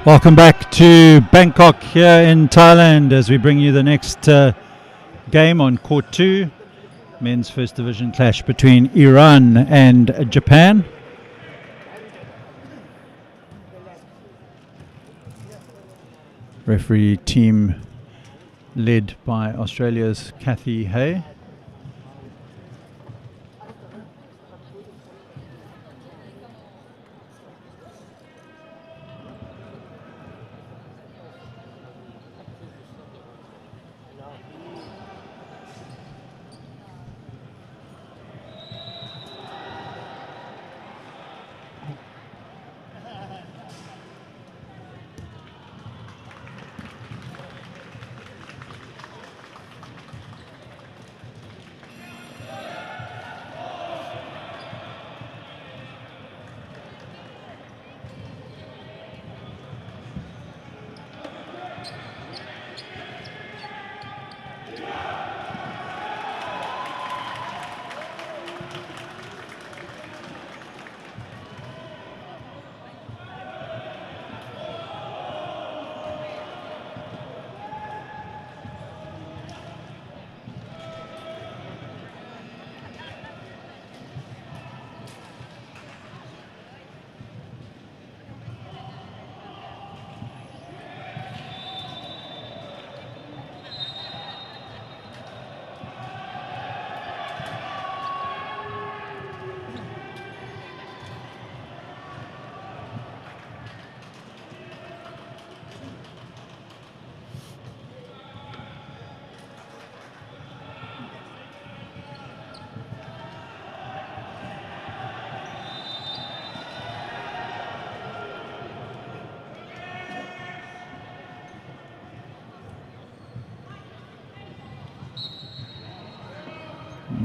Welcome back to Bangkok here in Thailand as we bring you the next game on Court 2. Men's First Division clash between Iran and Japan. Referee team led by Australia's Kathy Hay.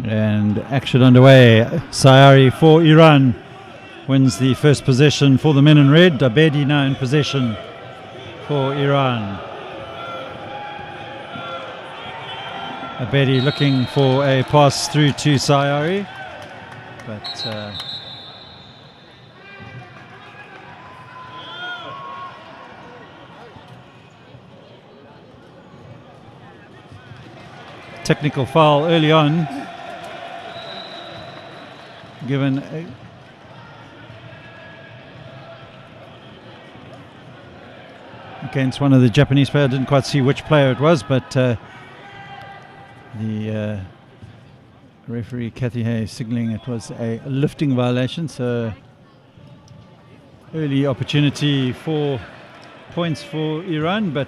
And action underway. Sayari for Iran wins the first possession for the men in red. Abedi now in possession for Iran. Abedi looking for a pass through to Sayari, but technical foul early on. given against one of the Japanese players. I didn't quite see which player it was, but the referee Kathy Hay signalling it was a lifting violation, so early opportunity for points for Iran, but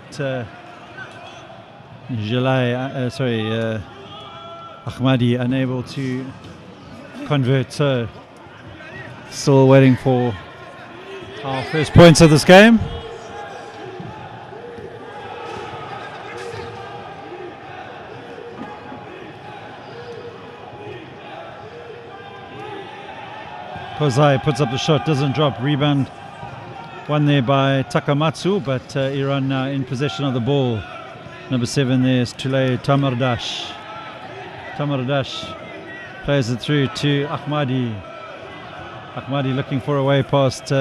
Ahmadi unable to convert, so still waiting for our first points of this game. Kozai puts up the shot, doesn't drop, rebound won there by Takamatsu, but Iran now in possession of the ball. Number 7 there is Tulay Tamardash. Tamardash plays it through to Ahmadi. Ahmadi looking for a way past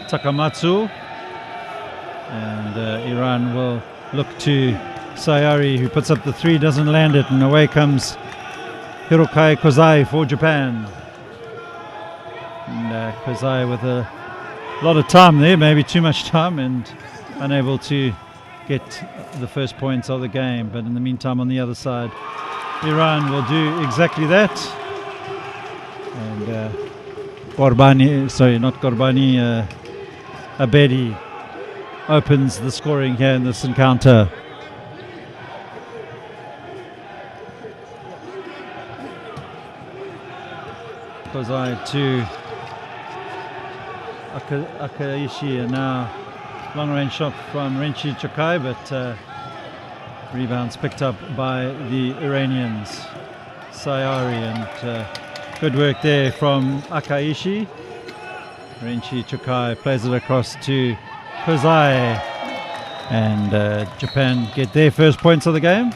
Takamatsu, and Iran will look to Sayari, who puts up the 3, doesn't land it, and away comes Hirokai Kozai for Japan. And Kozai with a lot of time there, maybe too much time, and unable to get the first points of the game. But in the meantime, on the other side, Iran will do exactly that. And Abedi opens the scoring here in this encounter. Kozai to Akaishi, and now long range shot from Renchi Chokai, but rebounds picked up by the Iranians. Sayari, and good work there from Akaishi. Renchi Chokai plays it across to Kozai, and Japan get their first points of the game.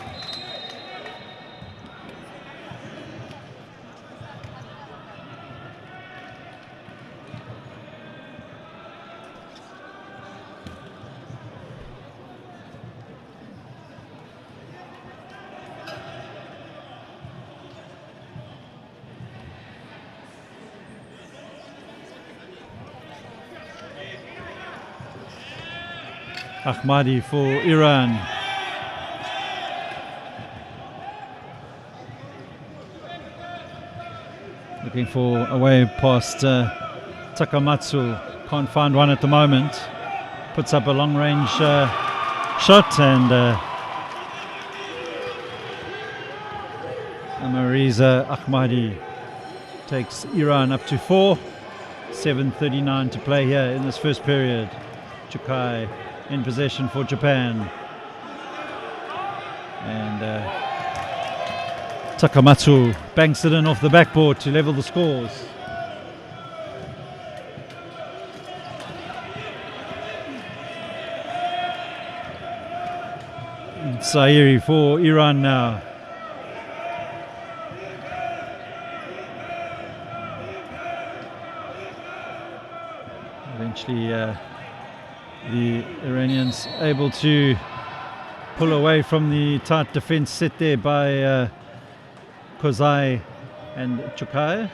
Ahmadi for Iran. Looking for a way past Takamatsu. Can't find one at the moment. Puts up a long range shot, and Amariza Ahmadi takes Iran up to 4. 7:39 to play here in this first period. Chokai in possession for Japan, and Takamatsu banks it in off the backboard to level the scores. Sairi for Iran now. Eventually the Iranians able to pull away from the tight defense set there by Kozai and Chokai.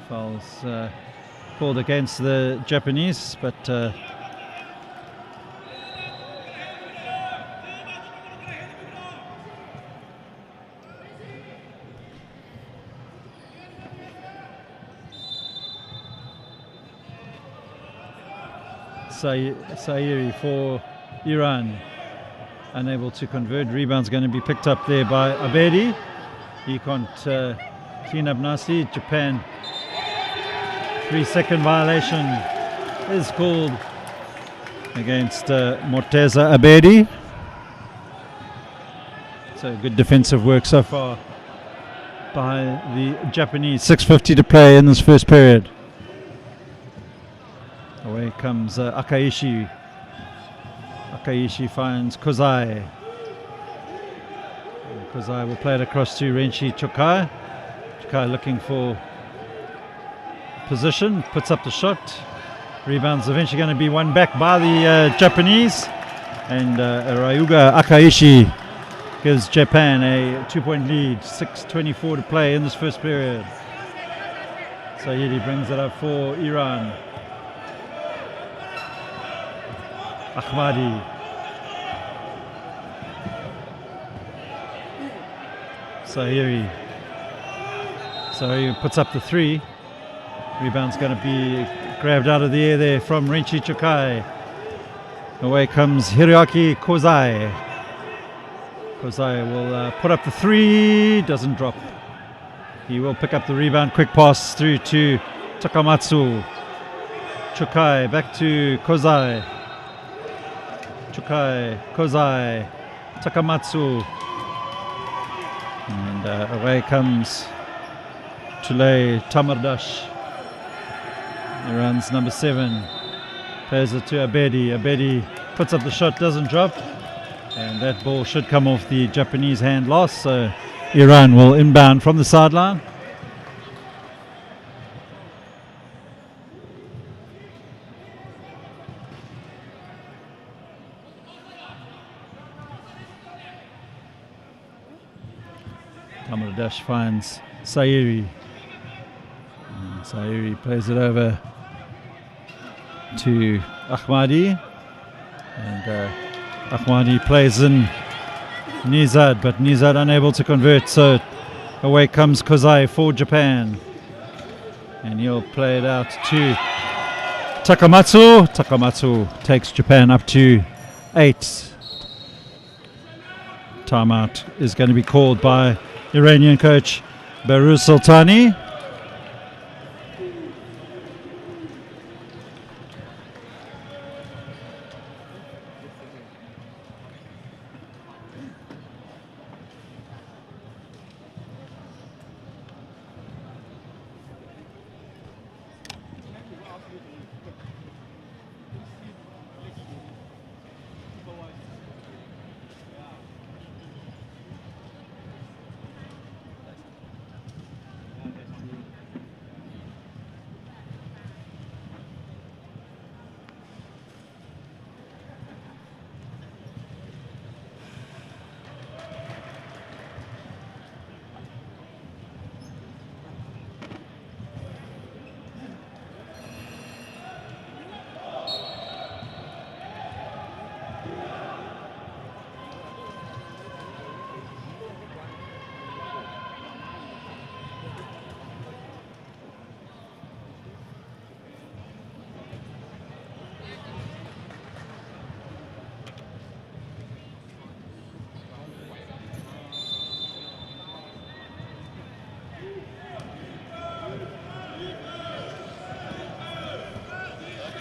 Fouls called against the Japanese, but Sairi for Iran, unable to convert. Rebound's going to be picked up there by Abedi. He can't clean up nicely. Japan, 3-second violation is called against Morteza Abedi. So good defensive work so far by the Japanese. 6:50 to play in this first period. Away comes Akaishi. Akaishi finds Kozai. And Kozai will play it across to Renchi Chokai. Chokai looking for position, puts up the shot. Rebound's eventually going to be won back by the Japanese. And Ryuga Akaishi gives Japan a 2-point lead. 6:24 to play in this first period. Saidi brings it up for Iran. Ahmadi. Sahiri puts up the 3. Rebound's going to be grabbed out of the air there from Rinchi Chokai. Away comes Hiroaki Kozai. Kozai will put up the 3. Doesn't drop. He will pick up the rebound. Quick pass through to Takamatsu. Chokai back to Kozai. Chokai, Kozai, Takamatsu. And away comes Tulay Tamardash. Iran's number 7. Plays it to Abedi. Abedi puts up the shot, doesn't drop. And that ball should come off the Japanese hand last. So Iran will inbound from the sideline. Tamardash finds Sairi. And Sairi plays it over to Ahmadi. And Ahmadi plays in Nizad, but Nizad unable to convert. So away comes Kozai for Japan. And he'll play it out to Takamatsu. Takamatsu takes Japan up to 8. Timeout is going to be called by Iranian coach Behrouz Sultani.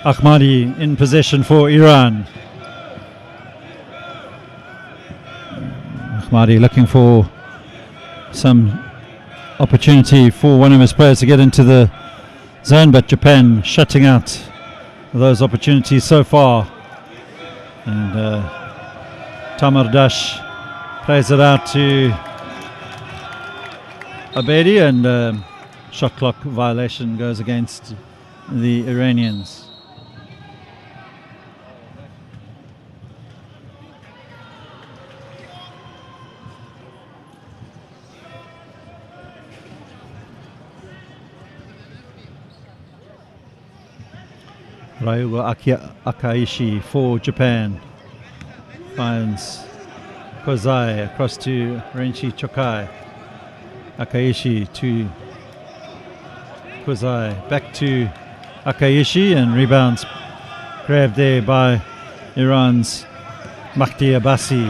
Ahmadi in possession for Iran. Ahmadi looking for some opportunity for one of his players to get into the zone, but Japan shutting out those opportunities so far. And Tamardash plays it out to Abedi, and shot clock violation goes against the Iranians. Ryugo Akaishi for Japan finds Kozai across to Rinchi Chokai. Akaishi to Kozai, back to Akaishi, and rebounds grabbed there by Iran's Mahdi Abbasi.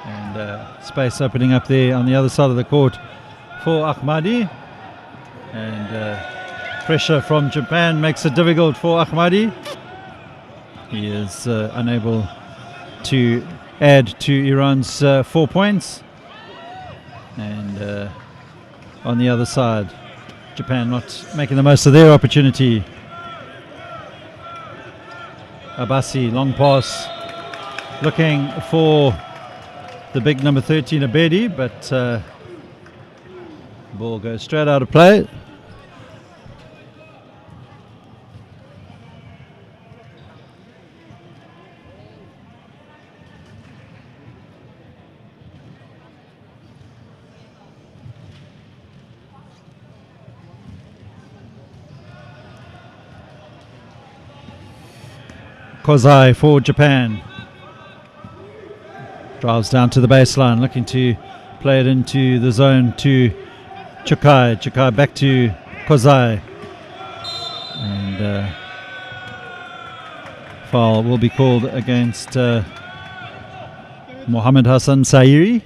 And space opening up there on the other side of the court for Ahmadi. And pressure from Japan makes it difficult for Ahmadi. He is unable to add to Iran's 4 points. And on the other side, Japan not making the most of their opportunity. Abbasi, long pass, looking for the big number 13 Abedi, but ball goes straight out of play. Kozai for Japan. Drives down to the baseline, looking to play it into the zone to Chaeng. Chaeng back to Kozai. And foul will be called against Mohammed Hassan Sairi.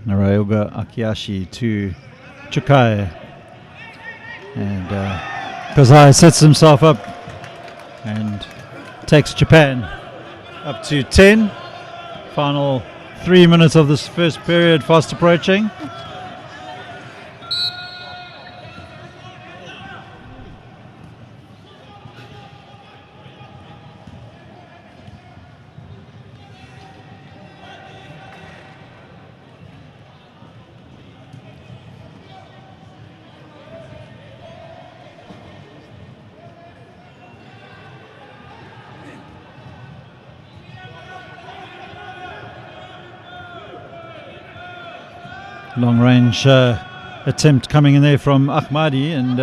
Ryoga Akiashi to Chaeng. And Kozai sets himself up and takes Japan up to 10. Final 3 minutes of this first period fast approaching. Long range attempt coming in there from Ahmadi, and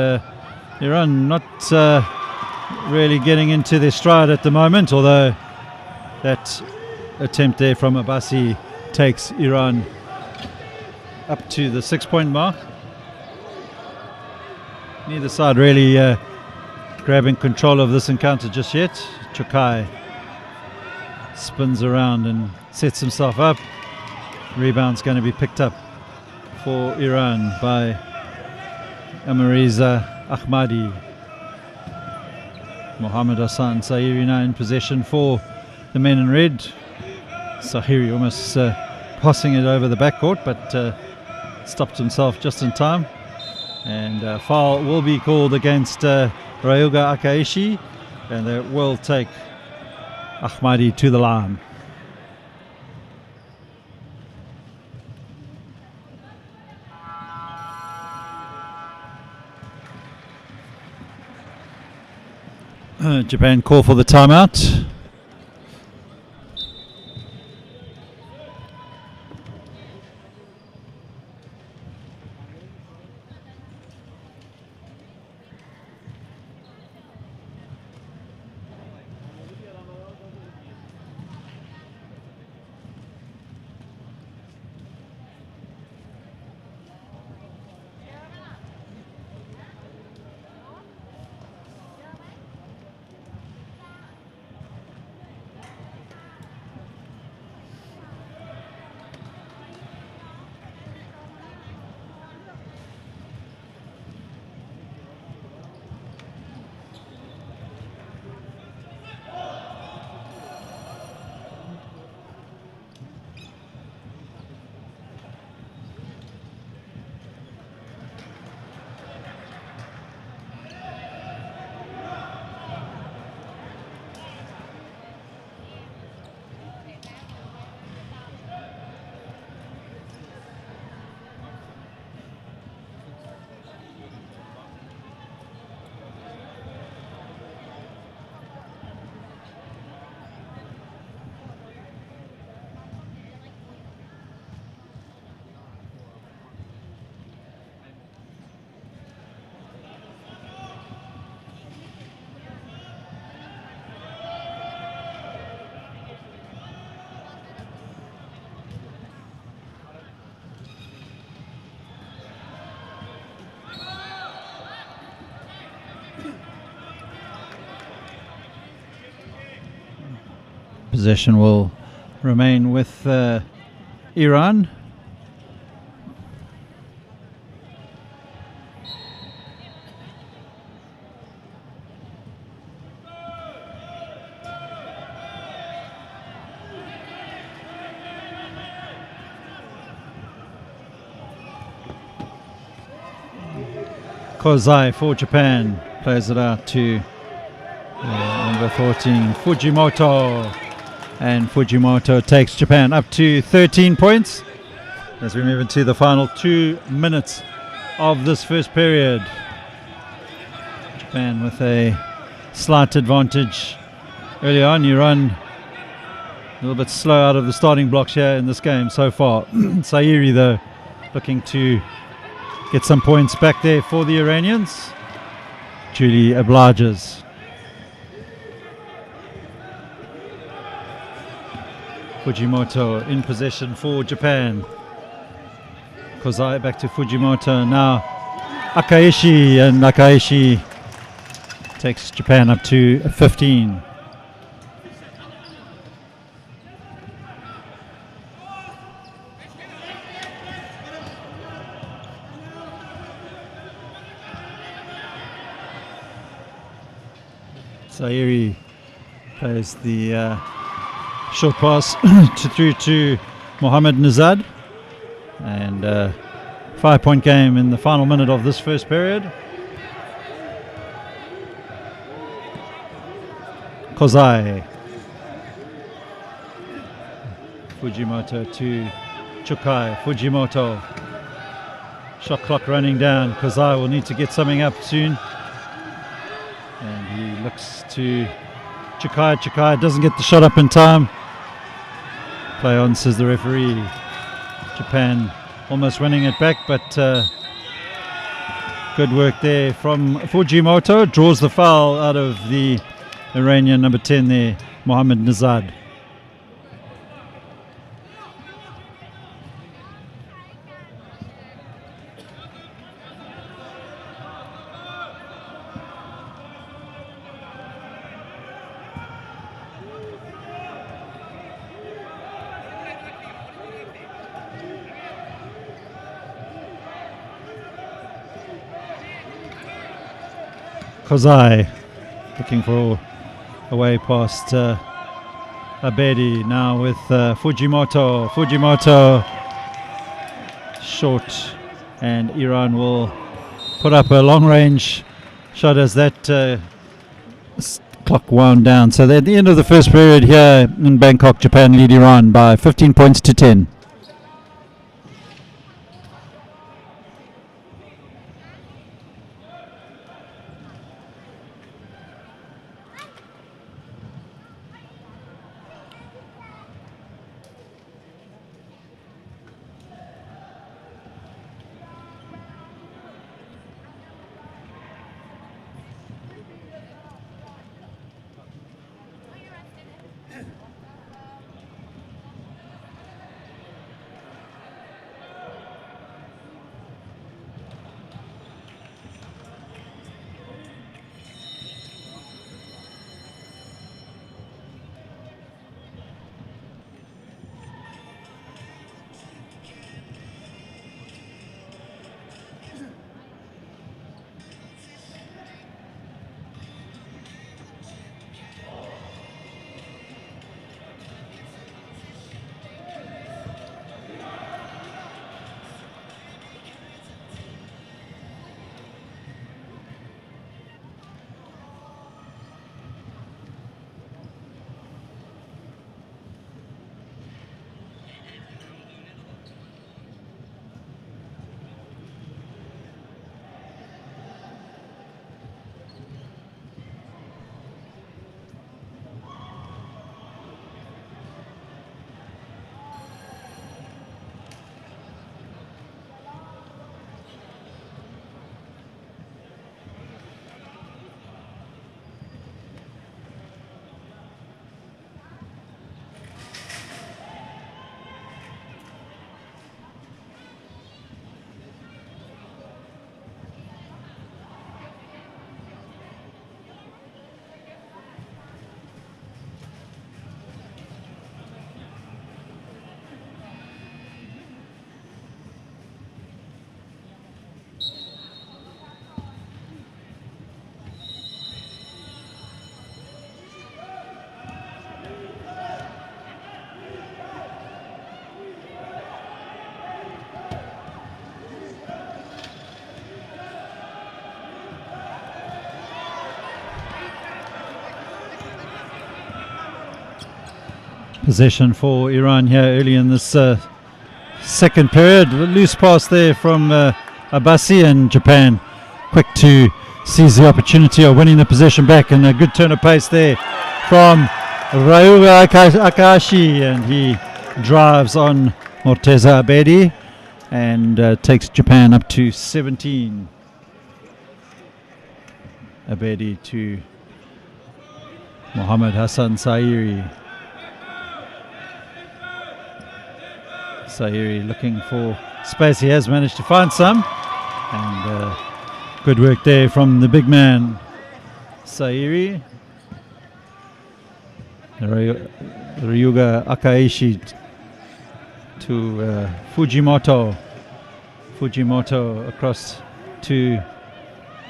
Iran not really getting into their stride at the moment, although that attempt there from Abbasi takes Iran up to the 6-point mark. Neither side really grabbing control of this encounter just yet. Chaeng spins around and sets himself up. Rebound's going to be picked up for Iran by Amariza Ahmadi. Mohammed Hassan Sairi now in possession for the men in red. Sahiri almost passing it over the backcourt, but stopped himself just in time. And foul will be called against Ryoga Akaishi, and they will take Ahmadi to the line. Japan call for the timeout. Possession will remain with Iran. Kozai for Japan plays it out to number 14, Fujimoto. And Fujimoto takes Japan up to 13 points as we move into the final 2 minutes of this first period. Japan with a slight advantage early on. Iran a little bit slow out of the starting blocks here in this game so far. Sairi, though, looking to get some points back there for the Iranians. Julie obliges. Fujimoto in possession for Japan. Kozai back to Fujimoto. Now Akaishi, and Akaishi takes Japan up to 15. Sairi plays the short pass through to Mohammad Nazad, and 5-point game in the final minute of this first period. Kozai, Fujimoto to Chukai. Fujimoto, shot clock running down. Kozai will need to get something up soon, and he looks to Chukai. Chukai doesn't get the shot up in time. Play on, says the referee. Japan almost winning it back, but good work there from Fujimoto. Draws the foul out of the Iranian number 10 there, Mohammad Nazad. Kozai looking for a way past Abedi, now with Fujimoto. Fujimoto short, and Iran will put up a long range shot as that clock wound down. So at the end of the first period here in Bangkok, Japan lead Iran by 15 points to 10. Possession for Iran here early in this second period. Loose pass there from Abbasi, and Japan quick to seize the opportunity of winning the possession back, and a good turn of pace there from Ryuga Akashi, and he drives on Morteza Abedi. and takes Japan up to 17. Abedi to Mohammed Hassan Sairi. Sairi looking for space. He has managed to find some, and good work there from the big man Sairi. Ryuga Akaishi to Fujimoto. Fujimoto across to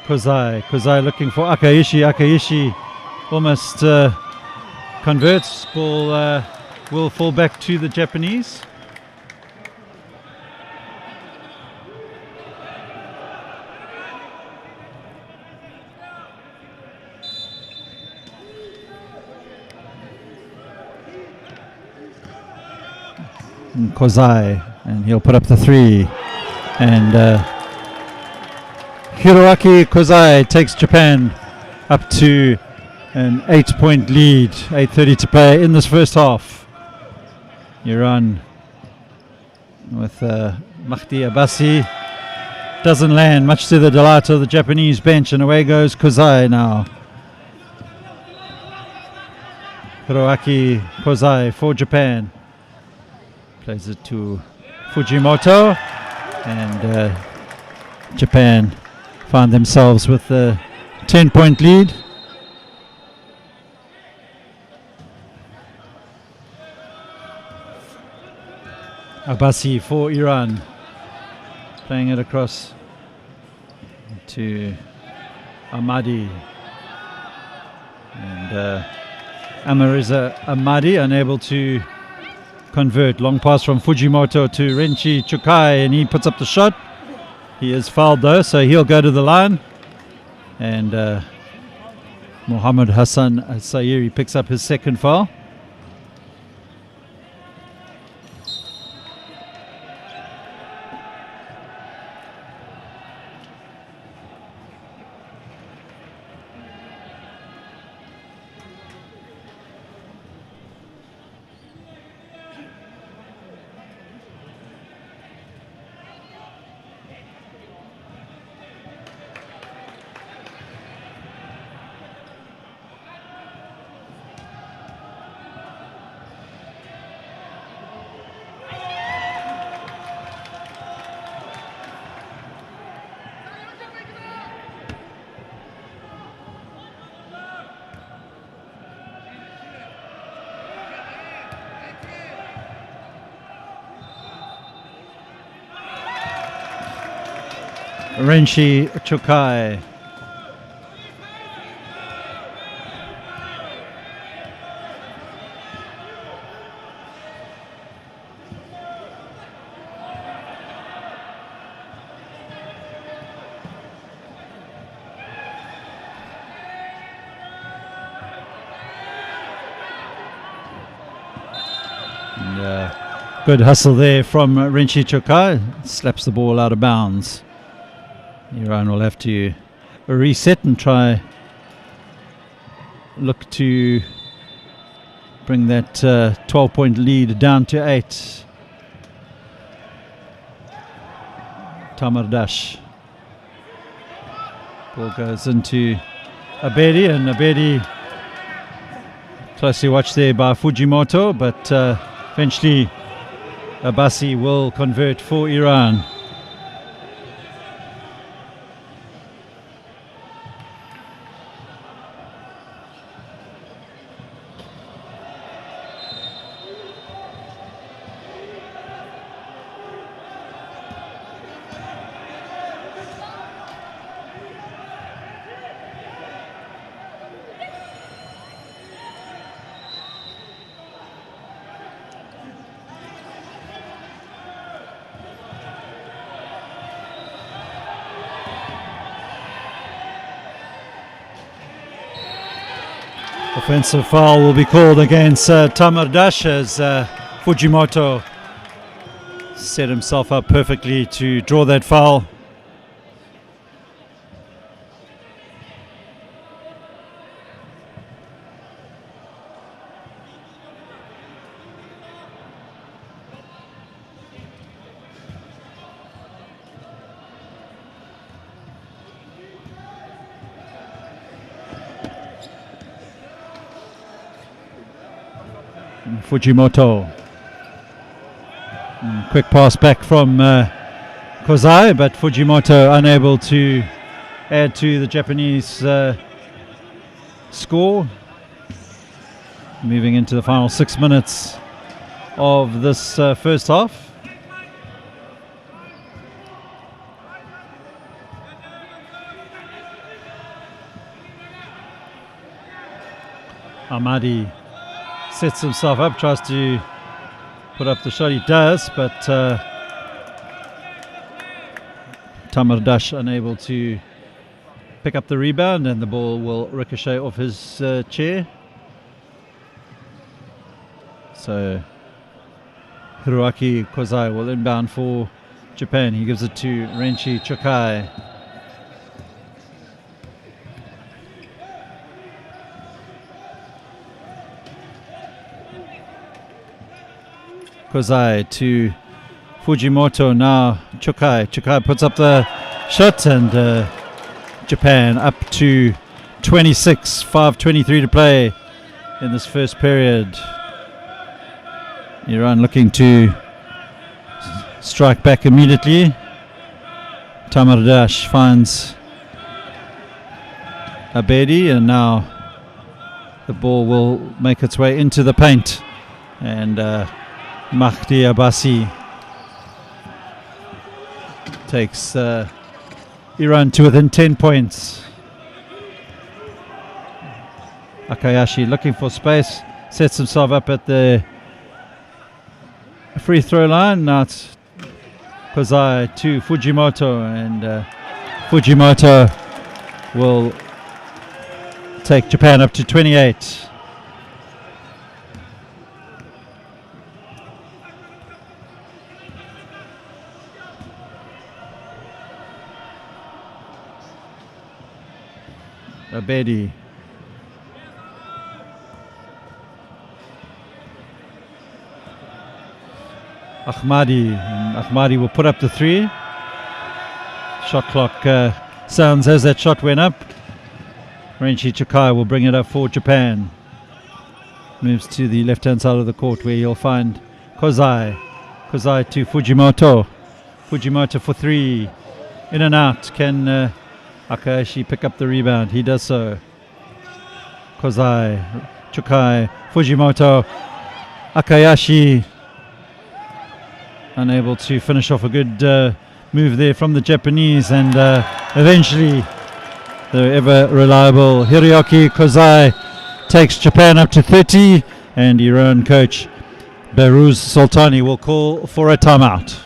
Kozai. Kozai looking for Akaishi. Akaishi almost converts. Ball will fall back to the Japanese. Kozai, and he'll put up the 3, and Hiroaki Kozai takes Japan up to an 8-point lead. 8:30 to play in this first half. Iran with Mahdi Abbasi doesn't land, much to the delight of the Japanese bench, and away goes Kozai now. Hiroaki Kozai for Japan. Plays it to Fujimoto, and Japan find themselves with a 10-point lead. Abbasi for Iran, playing it across to Ahmadi, and Amariza Ahmadi unable to convert. Long pass from Fujimoto to Renchi Chukai, and he puts up the shot. He is fouled though, so he'll go to the line, and Mohammed Hassan Sairi picks up his second foul. Renchi Chukai. Good hustle there from Renchi Chukai. Slaps the ball out of bounds. Iran will have to reset and try look to bring that 12-point lead down to 8. Tamardash. Ball goes into Abedi, and Abedi closely watched there by Fujimoto, but eventually Abbasi will convert for Iran. Offensive foul will be called against Tamardash as Fujimoto set himself up perfectly to draw that foul. Fujimoto. Quick pass back from Kozai, but Fujimoto unable to add to the Japanese score. Moving into the final 6 minutes of this first half. Ahmadi sets himself up, tries to put up the shot. He does, but Tamardash unable to pick up the rebound, and the ball will ricochet off his chair. So Hiroaki Kozai will inbound for Japan. He gives it to Renshi Chokai. Kozai to Fujimoto, now Chokai. Chokai puts up the shot, and Japan up to 26, 5:23 to play in this first period. Iran looking to strike back immediately. Tamardash finds Abedi, and now the ball will make its way into the paint, and Mahdi Abbasi takes Iran to within 10 points. Akayashi looking for space, sets himself up at the free throw line. Now it's Kozai to Fujimoto, and Fujimoto will take Japan up to 28. Abedi. Ahmadi, and Ahmadi will put up the three. Shot clock sounds as that shot went up. Renshi Chokai will bring it up for Japan. Moves to the left-hand side of the court, where you'll find Kozai. Kozai to Fujimoto. Fujimoto for three. In and out. Can Akayashi pick up the rebound? He does so. Kozai, Chokai, Fujimoto, Akayashi unable to finish off a good move there from the Japanese, and eventually the ever reliable Hiroaki Kozai takes Japan up to 30, and Iran coach Behruz Sultani will call for a timeout.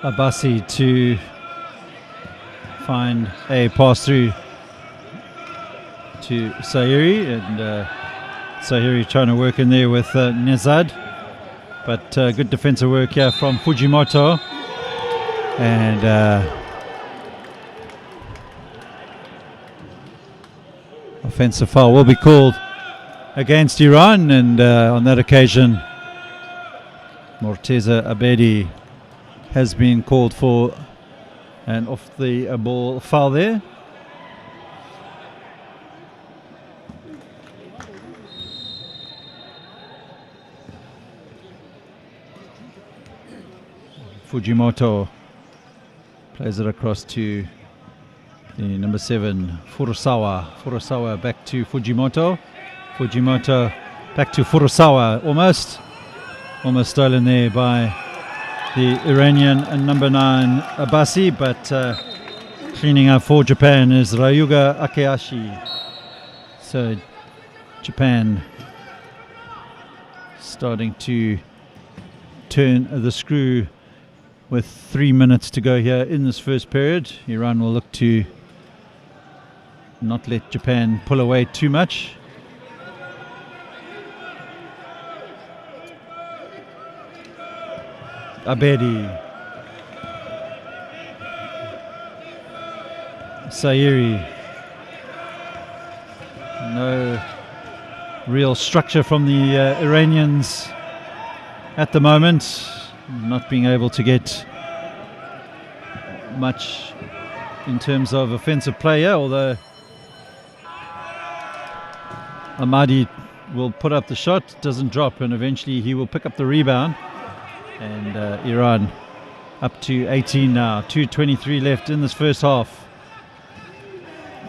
Abbasi to find a pass through to Sahiri, and Sahiri trying to work in there with Nezad, but good defensive work here from Fujimoto, and offensive foul will be called against Iran, and on that occasion Morteza Abedi has been called for an off the ball foul there. Fujimoto plays it across to the number 7, Furusawa. Furusawa back to Fujimoto. Fujimoto back to Furusawa. Almost stolen there by the Iranian number 9, Abasi, but cleaning up for Japan is Ryuga Akeashi. So Japan starting to turn the screw with 3 minutes to go here in this first period. Iran will look to not let Japan pull away too much. Abedi. Sairi. No real structure from the Iranians at the moment. Not being able to get much in terms of offensive play here, although Ahmadi will put up the shot, doesn't drop, and eventually he will pick up the rebound. And Iran up to 18 now, 2:23 left in this first half.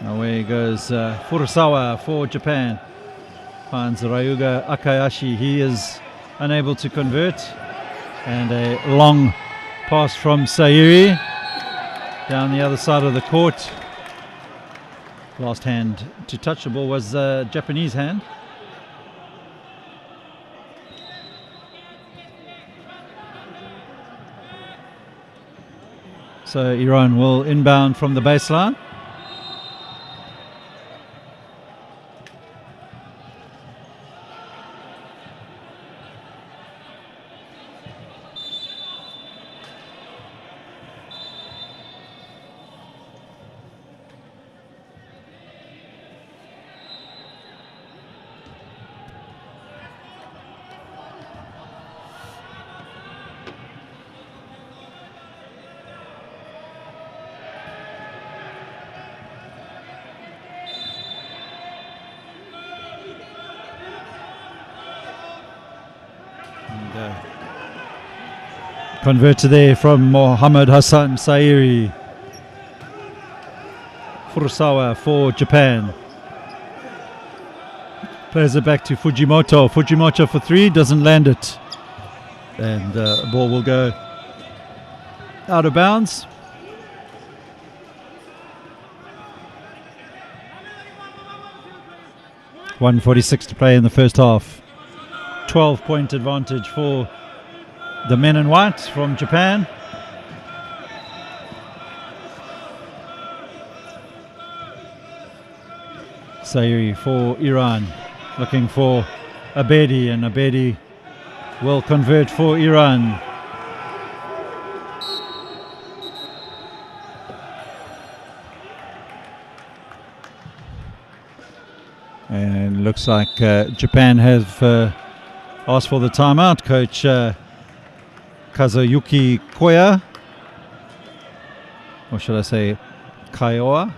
Away goes Furusawa for Japan. Finds Ryuga Akayashi. He is unable to convert. And a long pass from Sairi down the other side of the court. Last hand to touch the ball was a Japanese hand. So Iran will inbound from the baseline. Converted there from Mohammad Hassan Sairi. Furusawa for Japan. Plays it back to Fujimoto. Fujimoto for 3, doesn't land it. And the ball will go out of bounds. .146 to play in the first half. 12-point advantage for the men in white from Japan. Sairi for Iran, looking for Abedi, and Abedi will convert for Iran. And looks like Japan have asked for the timeout. Coach Kazuyuki Koya, or should I say Kaioa.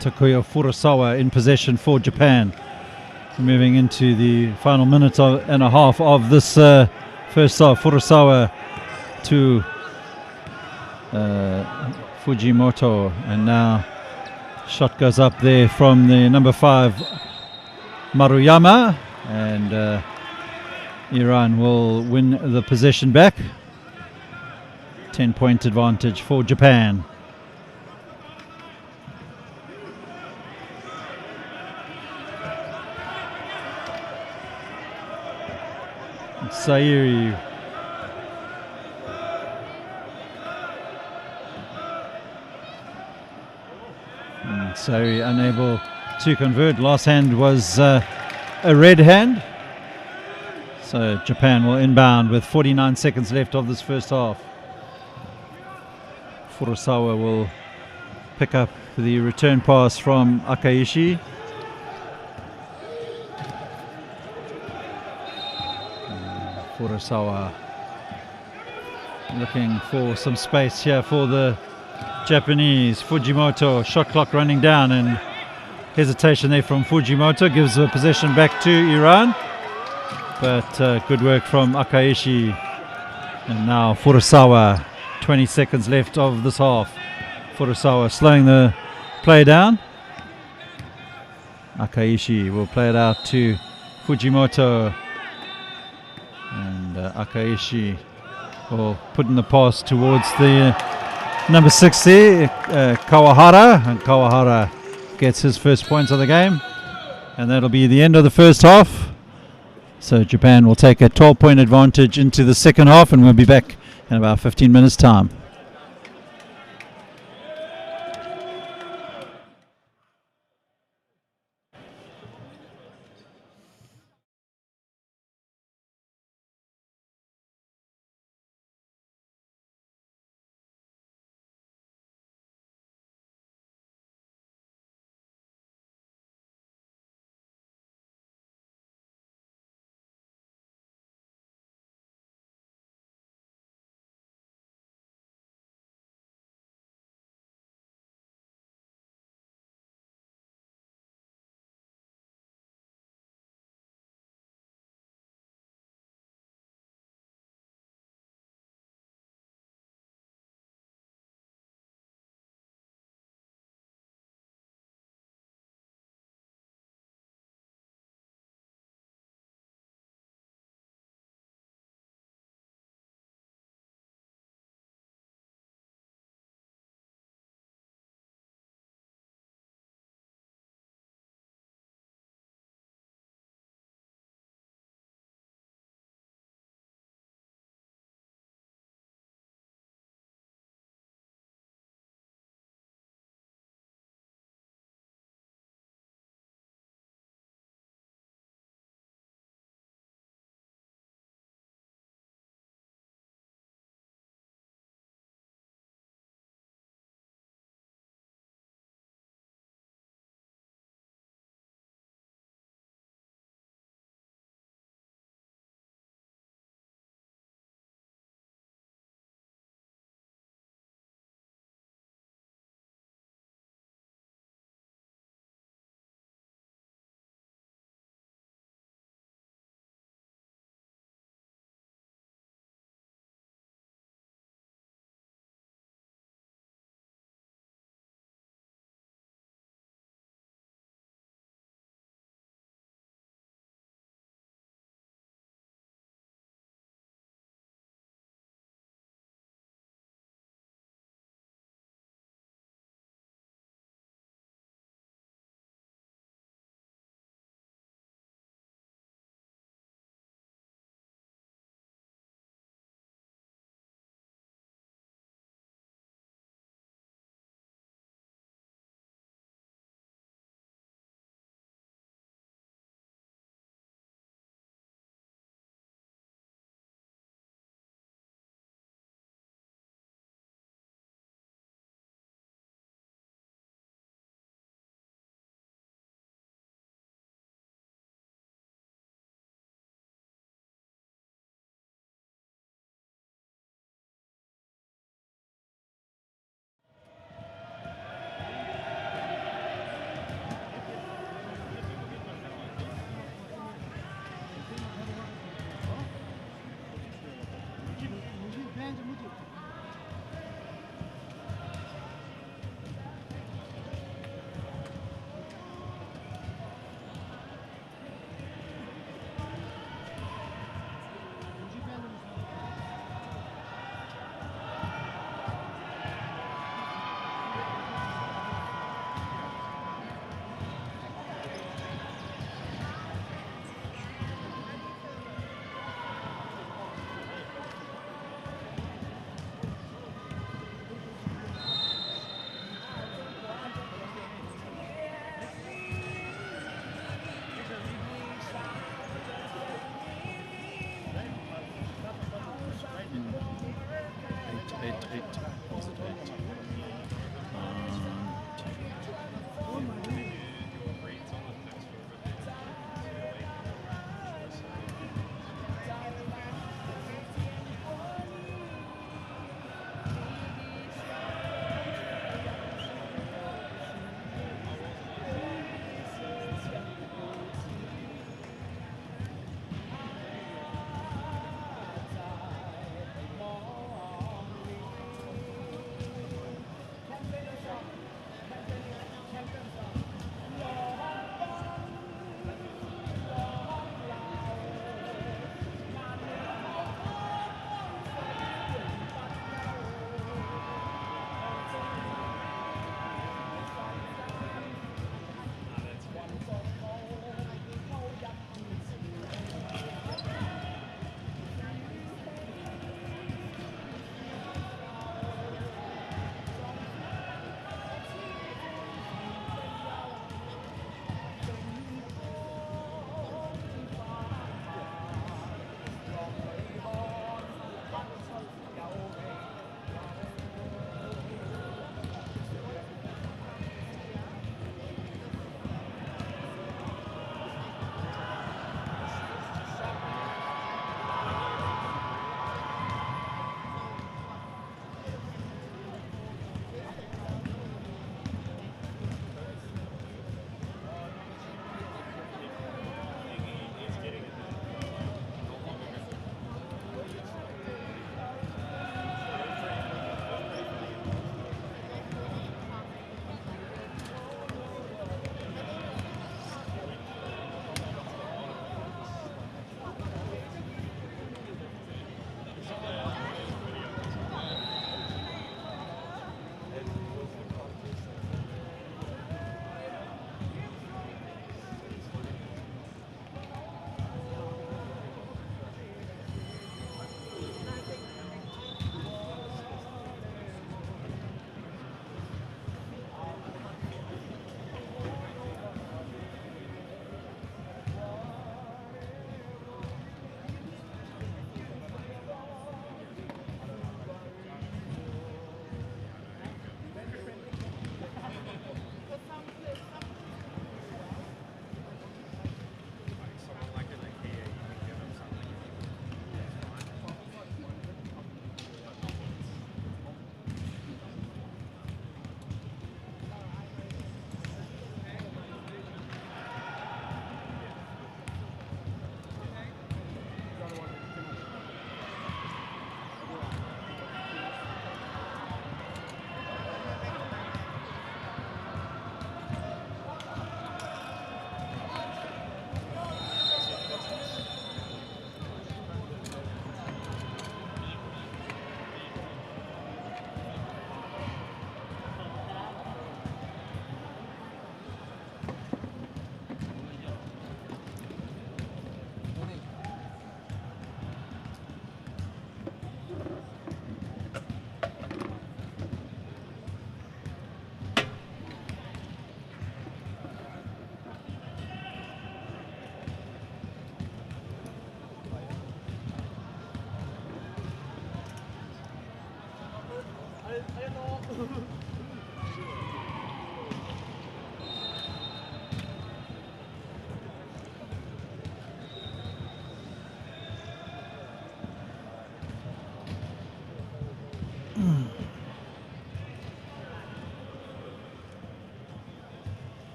Takuya Furusawa in possession for Japan. Moving into the final minute and a half of this first half. Furusawa to Fujimoto, and now shot goes up there from the number 5 Maruyama, and Iran will win the possession back. 10-point advantage for Japan. Sairi unable to convert. Last hand was a red hand, so Japan will inbound with 49 seconds left of this first half. Furusawa will pick up the return pass from Akaishi. Furusawa looking for some space here for the Japanese. Fujimoto, shot clock running down, and hesitation there from Fujimoto gives the possession back to Iran, but good work from Akaishi. And now Furusawa, 20 seconds left of this half. Furusawa slowing the play down. Akaishi will play it out to Fujimoto, and Akaishi will put in the pass towards the number 60, Kawahara, and Kawahara gets his first points of the game, and that'll be the end of the first half. So Japan will take a 12-point advantage into the second half, and we'll be back in about 15 minutes time.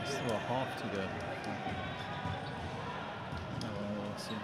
Still a half to go. We'll see.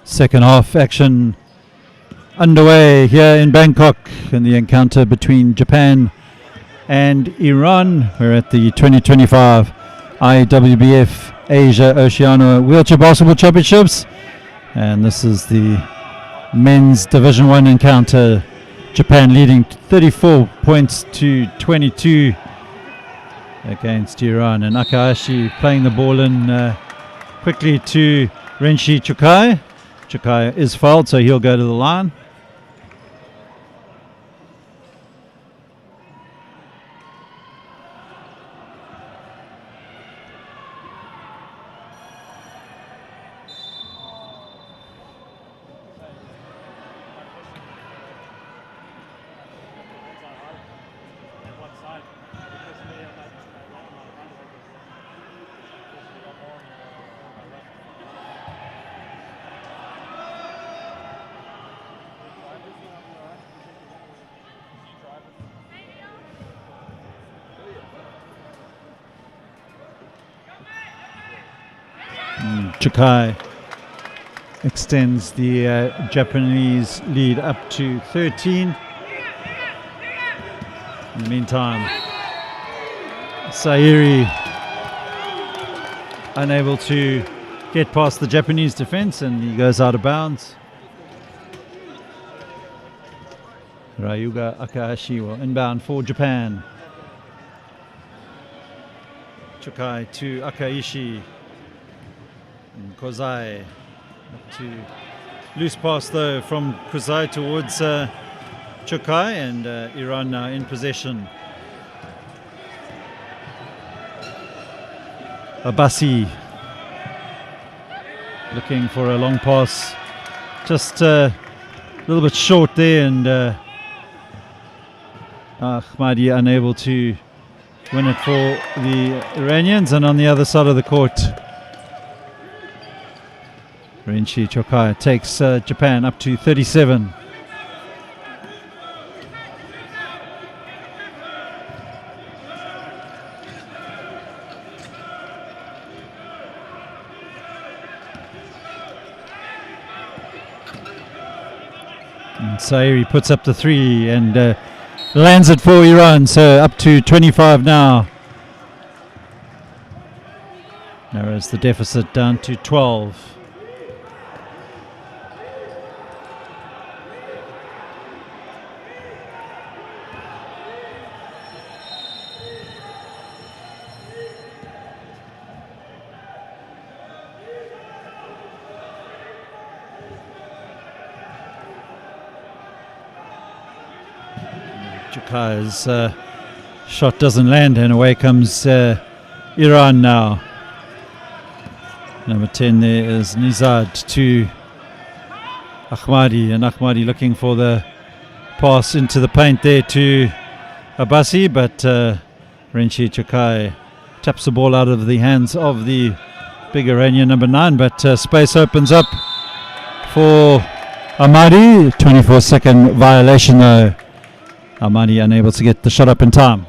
Second half action underway here in Bangkok in the encounter between Japan and Iran. We're at the 2025 IWBF Asia Oceania Wheelchair Basketball Championships, and this is the men's Division 1 encounter Japan leading 34 points to 22 against Iran. And Akahashi playing the ball in quickly to Renshi Chukai. Chukai is fouled, so he'll go to the line. Chukai extends the Japanese lead up to 13. In the meantime, Sairi unable to get past the Japanese defense, and he goes out of bounds. Ryuga Akahashi will inbound for Japan. Chukai to Akaishi. And Kozai up to loose pass though from Kozai towards Chukai, and Iran now in possession. Abassi looking for a long pass, just a little bit short there, and Ahmadi unable to win it for the Iranians. And on the other side of the court, Renshi Chukai takes Japan up to 37. And Sairi puts up the three and lands it for Iran, so up to 25 now. Narrows the deficit down to 12. Chukai's shot doesn't land, and away comes Iran now. Number 10 there is Nizad to Ahmadi, and Ahmadi looking for the pass into the paint there to Abassi, but Renshi Chukai taps the ball out of the hands of the big Iranian number 9, but space opens up for Ahmadi. 24-second violation though. Ahmadi unable to get the shot up in time.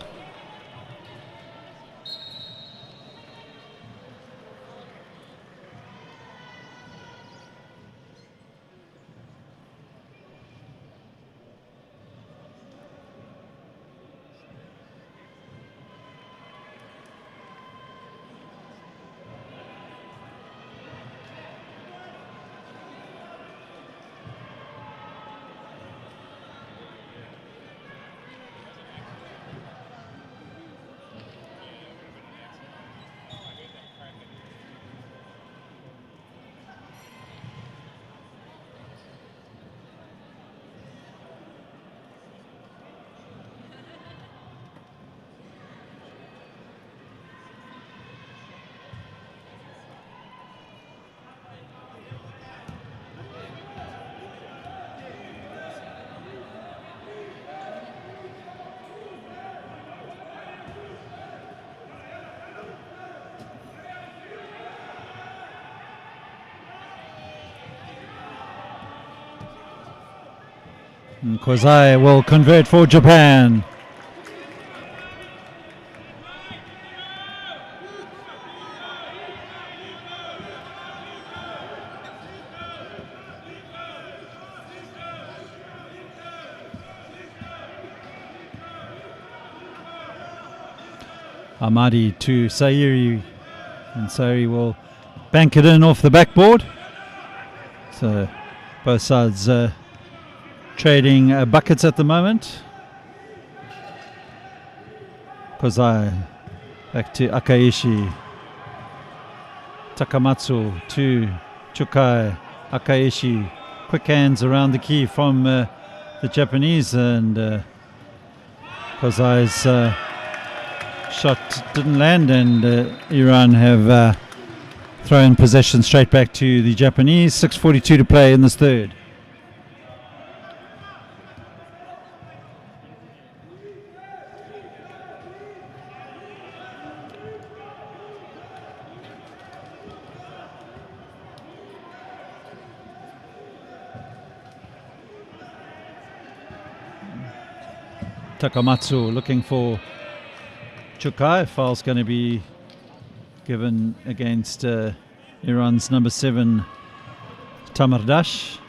And Kozai will convert for Japan. Ahmadi to Sairi, and Sairi will bank it in off the backboard. So both sides trading buckets at the moment. Kozai back to Akaishi. Takamatsu to Chukai. Akaishi. Quick hands around the key from the Japanese, and Kozai's shot didn't land, and Iran have thrown possession straight back to the Japanese. 6:42 to play in this third. Takamatsu looking for Chukai. Foul's going to be given against Iran's number 7 Tamardash,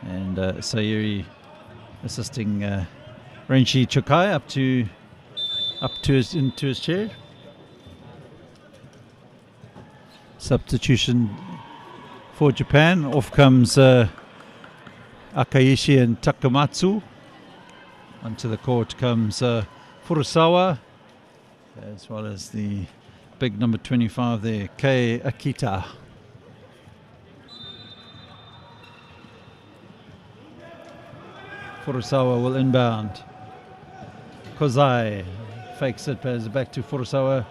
and Sayuri assisting Renshi Chukai up to into his chair. Substitution for Japan. Off comes Akaishi and Takamatsu. Onto the court comes Furusawa, as well as the big number 25 there, Kei Akita. Furusawa will inbound. Kozai fakes it, passes it back to Furusawa.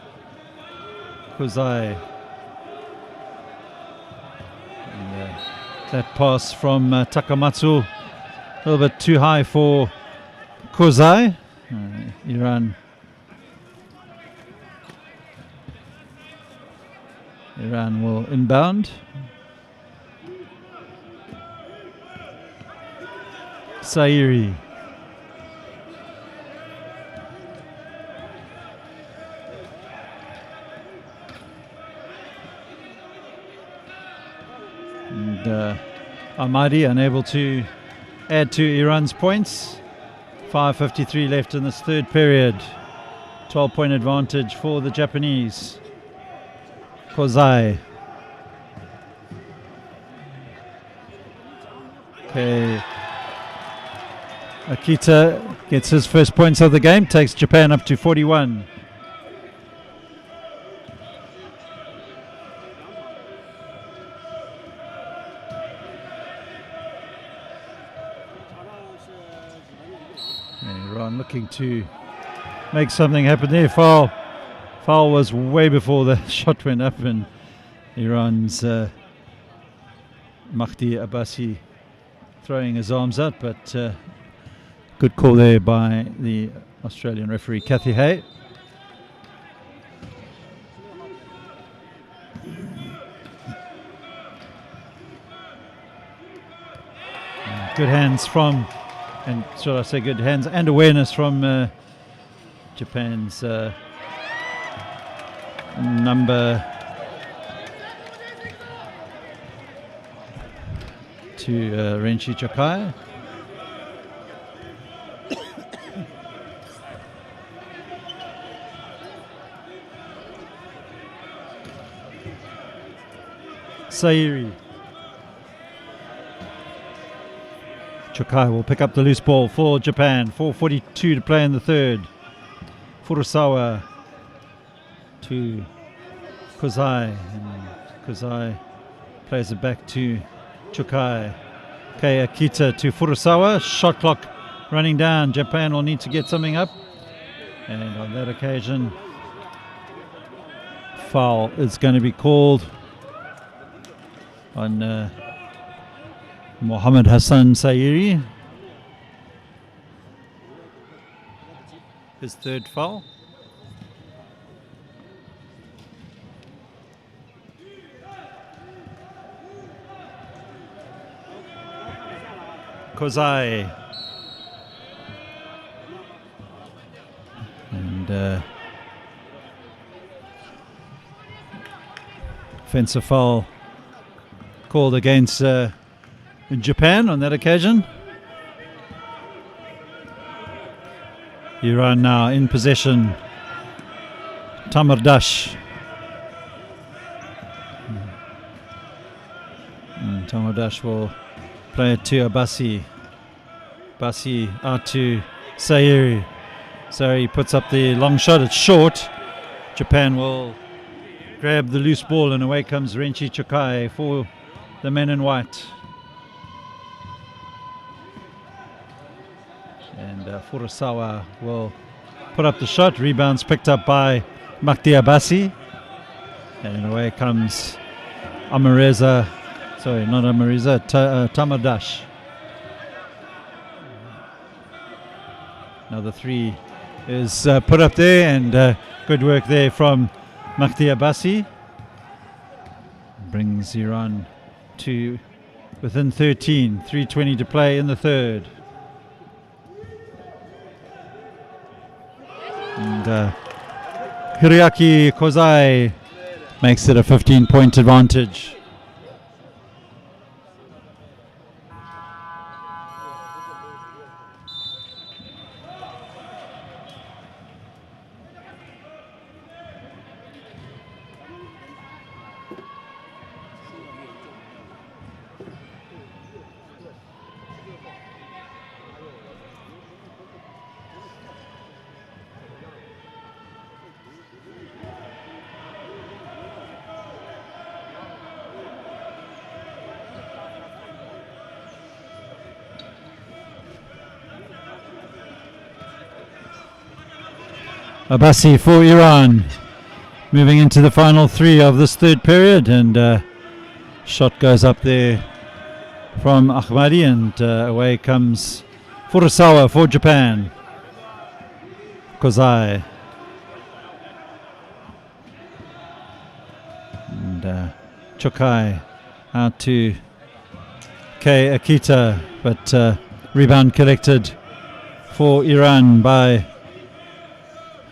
Kozai. And, that pass from Takamatsu, a little bit too high for Kozai. Iran will inbound. Sayuri. And Ahmadi unable to add to Iran's points. 5:53 left in this third period. 12-point advantage for the Japanese. Kozai. Okay. Akita gets his first points of the game, takes Japan up to 41. Iran looking to make something happen there. Foul was way before the shot went up, and Iran's Mahdi Abbasi throwing his arms out, but good call there by the Australian referee Kathy Hay. Good hands from, and should I say good hands and awareness from Japan's number 2 Renshi Chukai. Sayuri. Chukai will pick up the loose ball for Japan. 4:42 to play in the third. Furusawa to Kozai. And Kozai plays it back to Chukai. Kei Akita to Furusawa. Shot clock running down. Japan will need to get something up. And on that occasion, foul is going to be called on Mohammed Hassan Sayuri. His third foul. Kozai. And offensive foul called against Japan on that occasion. Iran now in possession. Tamardash. Tamardash will Play it to Abasi. Abasi out to Sayuri. Sayuri puts up the long shot. It's short. Japan will grab the loose ball, and away comes Renchi Chokai for the men in white. And Furusawa will put up the shot. Rebounds picked up by Makti Abasi. And away comes Amareza. Sorry, not Amareza, Tamadash. Another three is put up there, and good work there from Makti Abasi. Brings Iran to within 13. 3:20 to play in the third. And Hiroaki Kozai makes it a 15-point advantage. Abasi for Iran, moving into the final three of this third period, and shot goes up there from Ahmadi, and away comes Furusawa for Japan. Kozai. And Chokai out to Kei Akita, but rebound collected for Iran by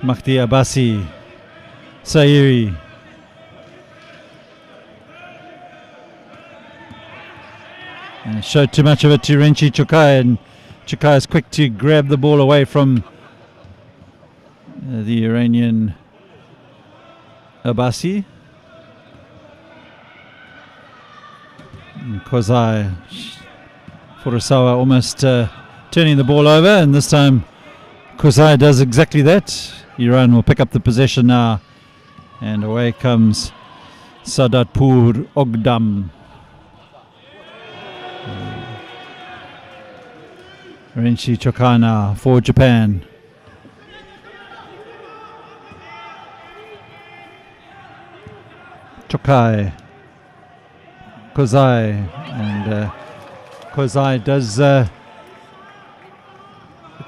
Makti Abasi. Sayuri. And showed too much of it to Renchi Chokai, and Chokai is quick to grab the ball away from the Iranian Abasi. And Kozai. Furusawa almost turning the ball over, and this time Kozai does exactly that. Iran will pick up the possession now, and away comes Sadatpur Ogdam. Renchi Chokai now for Japan. Chokai. Kozai. And Kozai does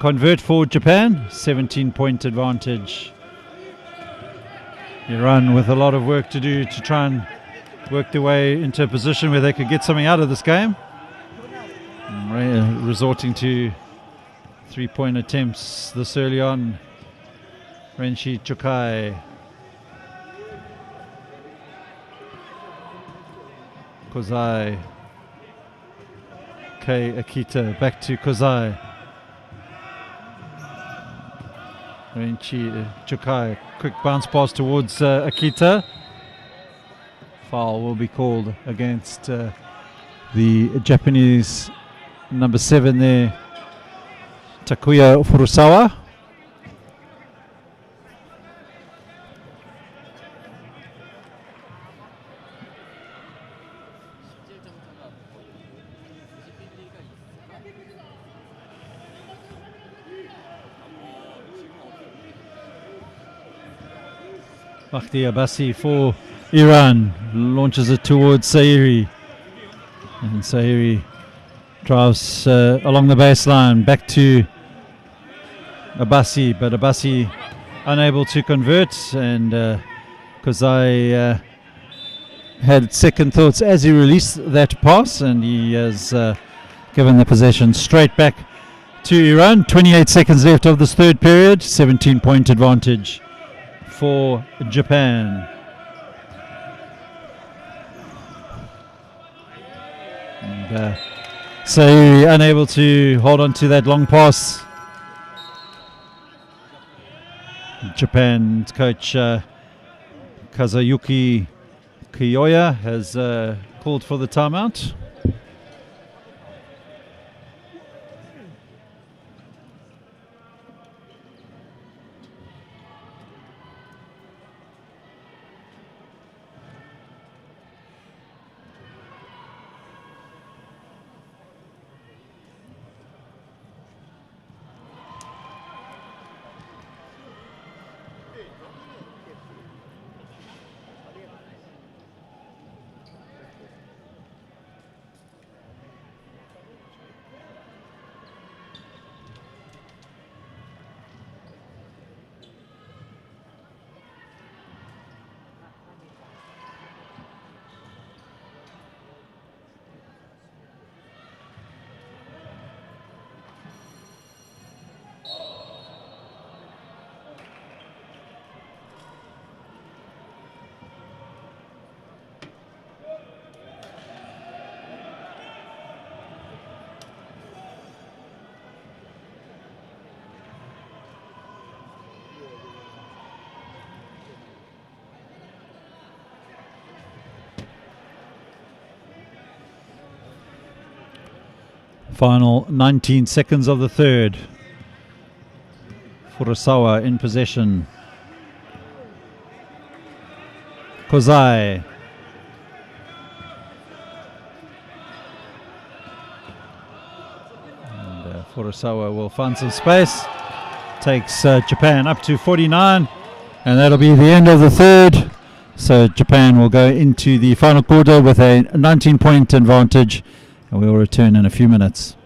convert for Japan. 17-point advantage. Iran with a lot of work to do to try and work their way into a position where they could get something out of this game. Resorting to 3-point attempts this early on. Renchi Chokai. Kozai. Kei Akita back to Kozai. Renchi Chokai, quick bounce pass towards Akita. Foul will be called against the Japanese number 7 there, Takuya Furusawa. Makti Abasi for Iran, launches it towards Sayuri, and Sayuri drives along the baseline back to Abasi, but Abasi unable to convert, and Kozai had second thoughts as he released that pass, and he has given the possession straight back to Iran. 28 seconds left of this third period, 17-point advantage for Japan. And Sayuri unable to hold on to that long pass. Japan's coach Kazuyuki Kiyoya has called for the timeout. Final 19 seconds of the third. Furusawa in possession. Kozai. And Furusawa will find some space. Takes Japan up to 49. And that'll be the end of the third. So Japan will go into the final quarter with a 19-point advantage. And we'll return in a few minutes.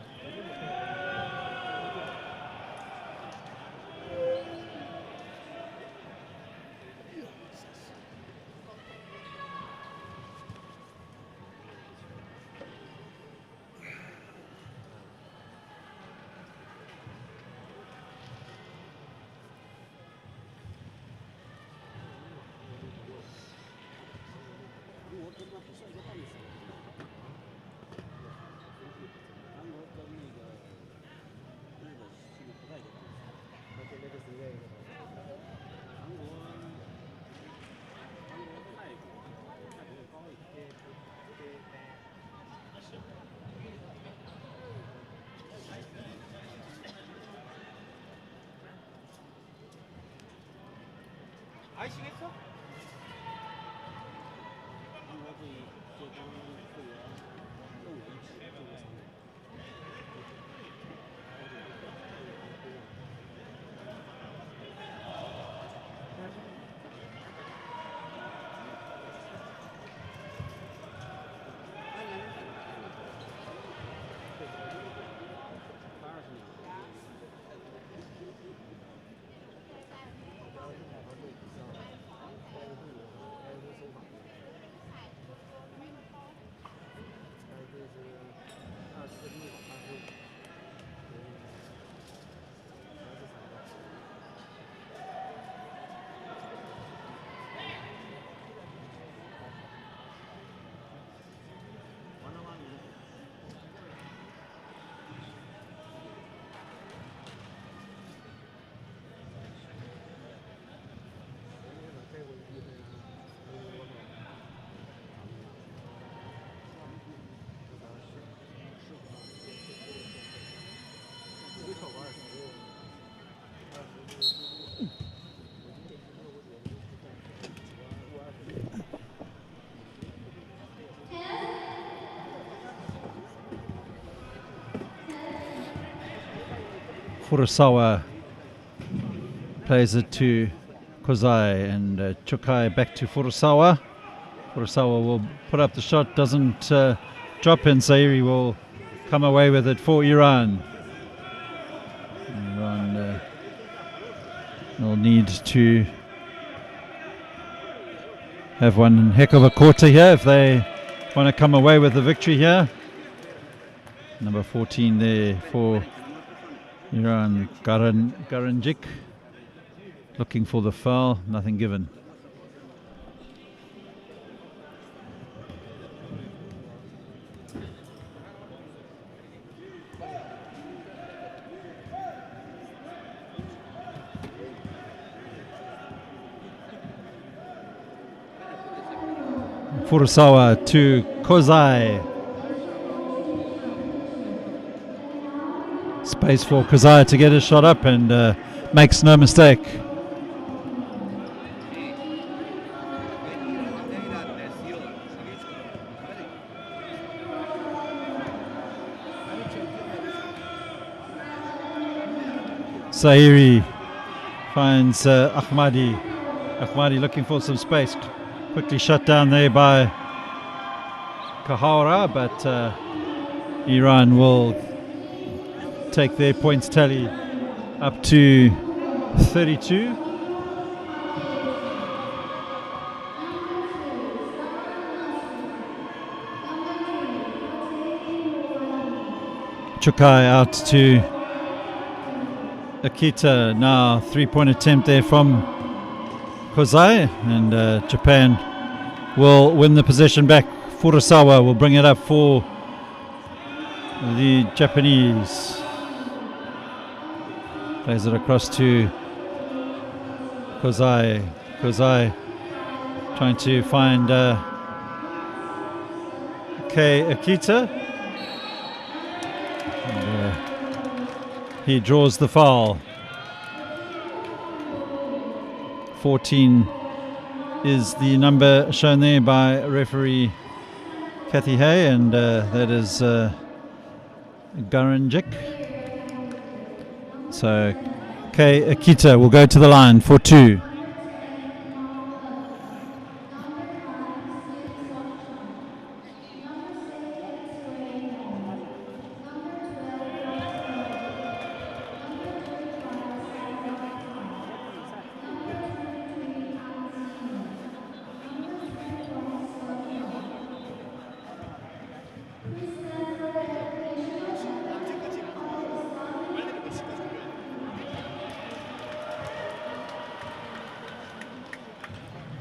Furusawa plays it to Kozai, and Chukai back to Furusawa. Furusawa will put up the shot, doesn't drop in. Zairi will come away with it for Iran. Iran will need to have one heck of a quarter here if they want to come away with the victory here. Number 14 there for Iran, Garanjic, looking for the foul, nothing given. Furusawa to Kozai. Space for Kozai to get his shot up, and makes no mistake. Zahiri finds Ahmadi. Ahmadi looking for some space. Quickly shut down there by Kahara, but Iran will take their points tally up to 32. Chukai out to Akita. Now 3-point attempt there from Kozai, and Japan will win the possession back. Furusawa will bring it up for the Japanese. Plays it across to Kozai. Kozai trying to find Kei Akita. And, he draws the foul. 14 is the number shown there by referee Kathy Hay, and that is Garanjic. So Kei Akita will go to the line for 2.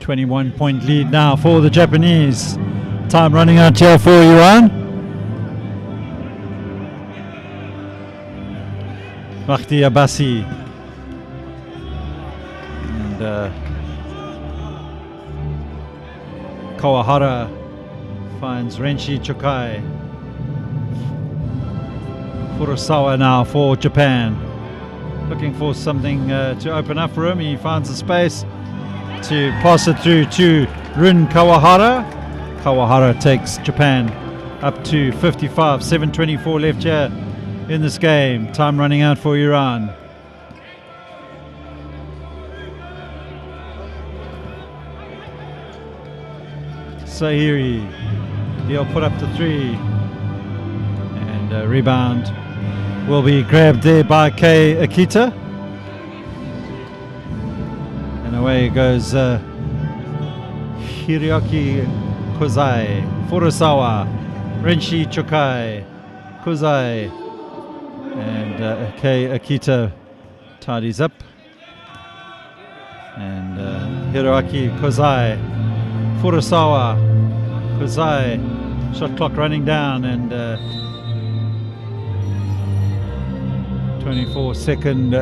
.1 lead now for the Japanese. Time running out here for Iran. Mahdi Abbasi. And Kawahara finds Renshi Chokai. Furusawa now for Japan. Looking for something to open up for him. He finds a space to pass it through to Run Kawahara. Kawahara takes Japan up to 55. 7:24 left here in this game. Time running out for Iran. Sahiri, he'll put up the 3, and a rebound will be grabbed there by Kei Akita. And away goes Hiroaki Kozai, Furusawa, Renshi Chokai, Kozai, and Kei Akita tidies up. And Hiroaki Kozai, Furusawa, Kozai, shot clock running down, and 24-second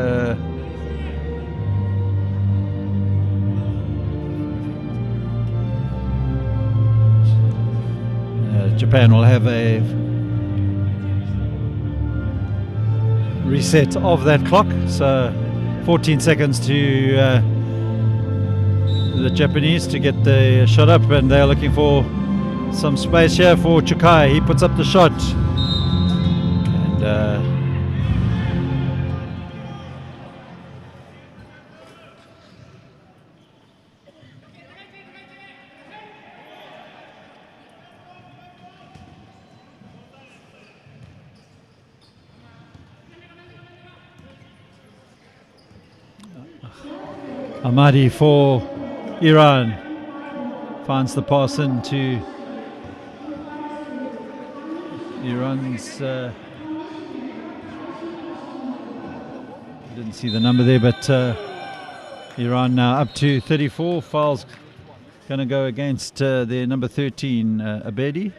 Japan will have a reset of that clock, so 14 seconds to the Japanese to get the shot up, and they're looking for some space here for Chokai. He puts up the shot, and Ahmadi for Iran finds the pass into Iran's didn't see the number there, but Iran now up to 34. Fouls going to go against their number 13 Abedi.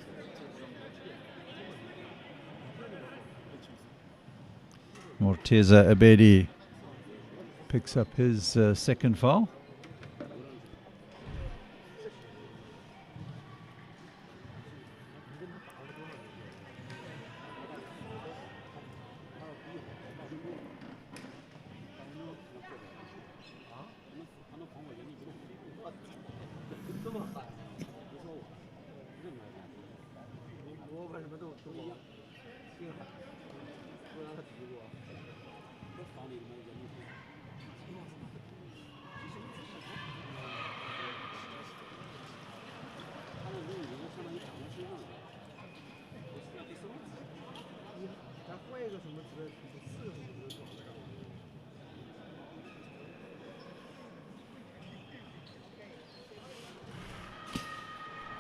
Morteza Abedi picks up his second foul.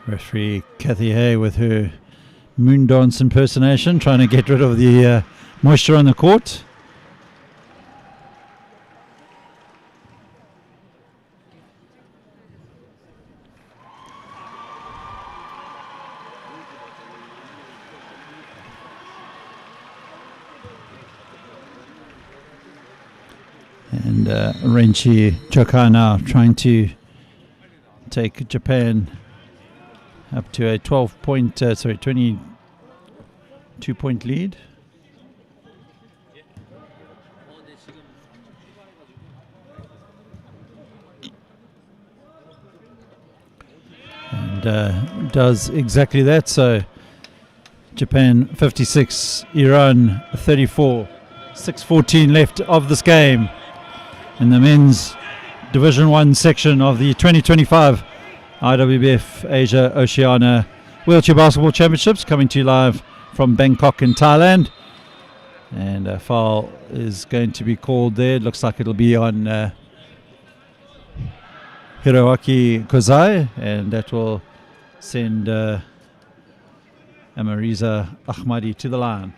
Referee Kathy Hay with her moon dance impersonation, trying to get rid of the moisture on the court. And Renshi Chokai now trying to take Japan up to a 22-point lead. does exactly that. So Japan 56, Iran 34, 6:14 left of this game in the men's Division 1 section of the 2025 IWBF Asia Oceania Wheelchair Basketball Championships, coming to you live from Bangkok in Thailand. And a foul is going to be called there. It looks like it'll be on Hiroaki Kozai, and that will send Amariza Ahmadi to the line.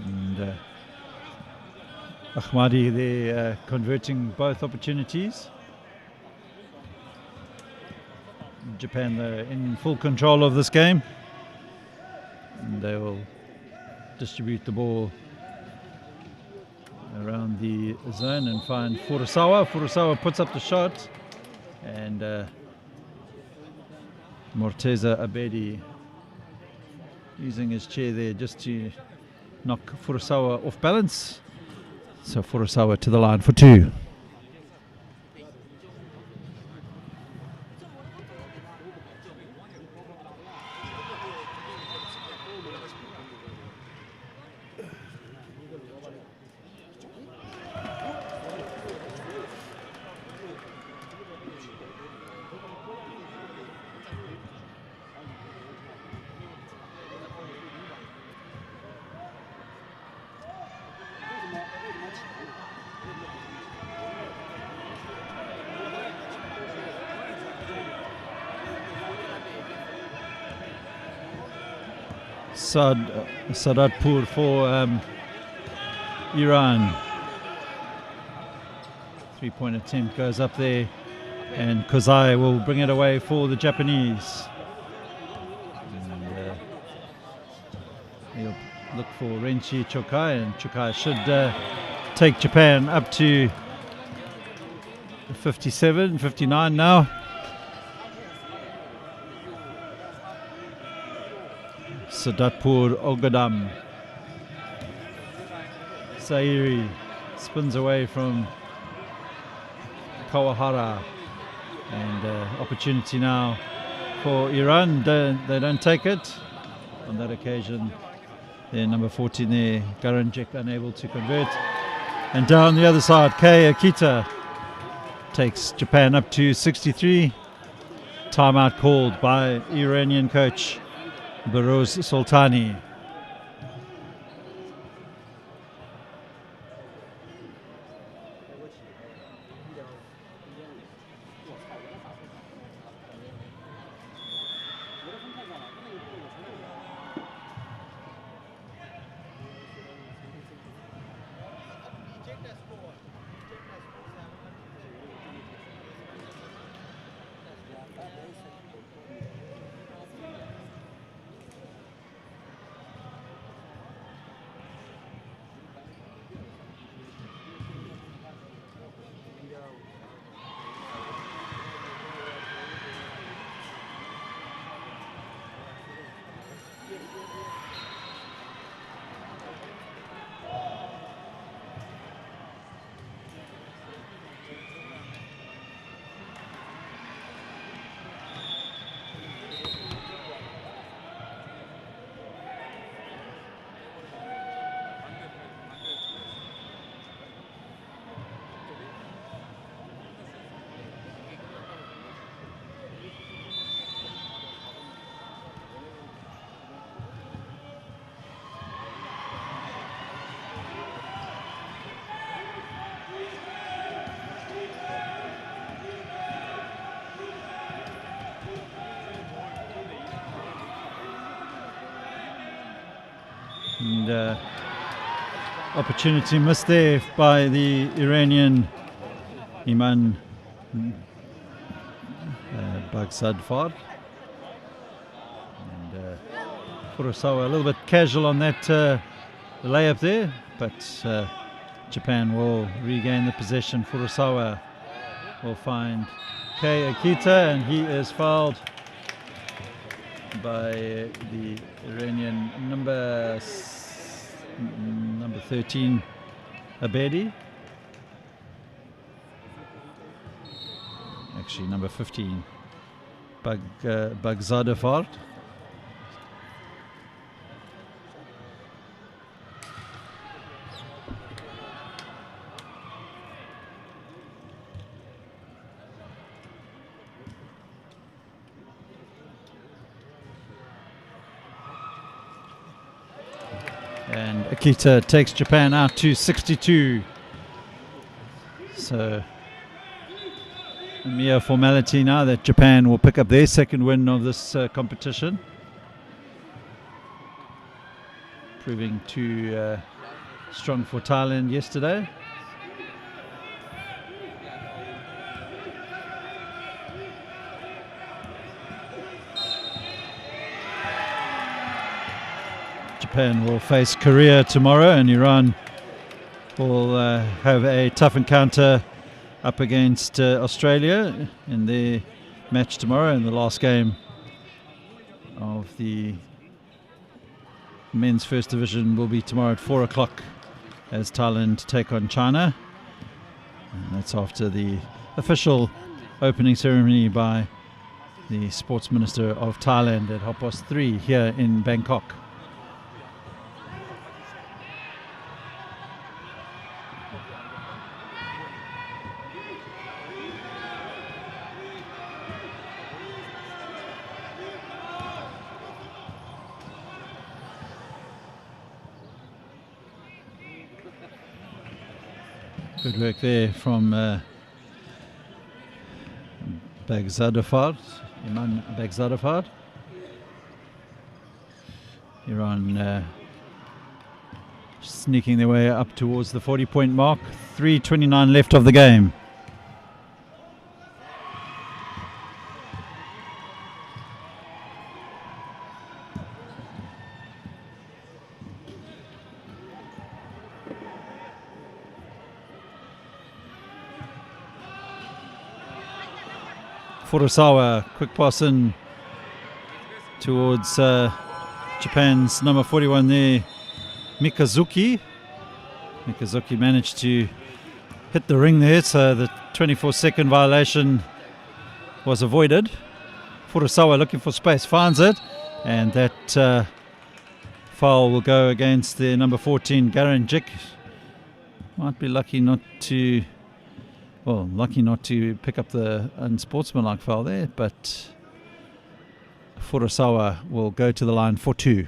And Ahmadi there converting both opportunities. Japan in full control of this game. And they will distribute the ball around the zone and find Furusawa. Furusawa puts up the shot, and Morteza Abedi using his chair there just to knock Furusawa off balance. So Furusawa to the line for two. Sadatpur for Iran. 3-point attempt goes up there, and Kozai will bring it away for the Japanese. And he'll look for Renshi Chokai, and Chokai should take Japan up to 57, 59 now. Sadatpur Ogadam. Sairi spins away from Kawahara, and opportunity now for Iran. They don't take it on that occasion. Their number 14 there, Garanjek, unable to convert. And down the other side, Kei Akita takes Japan up to 63. Timeout called by Iranian coach Baroz Sultani. And opportunity missed there by the Iranian Iman Bagsadfar. And Furusawa a little bit casual on that layup there, but Japan will regain the possession. Furusawa will find Kei Akita, and he is fouled by the Iranian number 13, Abedi. Actually, number 15, Bagzadafard. And Akita takes Japan out to 62. So a mere formality now that Japan will pick up their second win of this competition, proving too strong for Thailand yesterday. Japan will face Korea tomorrow, and Iran will have a tough encounter up against Australia in their match tomorrow. And the last game of the men's first division will be tomorrow at 4 o'clock as Thailand take on China. And that's after the official opening ceremony by the Sports Minister of Thailand at 3:30 here in Bangkok. Good work there from Bagzadafard, Iman Bagzadafard. Iran sneaking their way up towards the 40-point mark. 3:29 left of the game. Furusawa, quick pass in towards Japan's number 41 there, Mikazuki. Mikazuki managed to hit the ring there, so the 24-second violation was avoided. Furusawa looking for space, finds it, and that foul will go against the number 14, Garanjic. Might be lucky not to pick up the unsportsmanlike foul there, but Furusawa will go to the line for 2.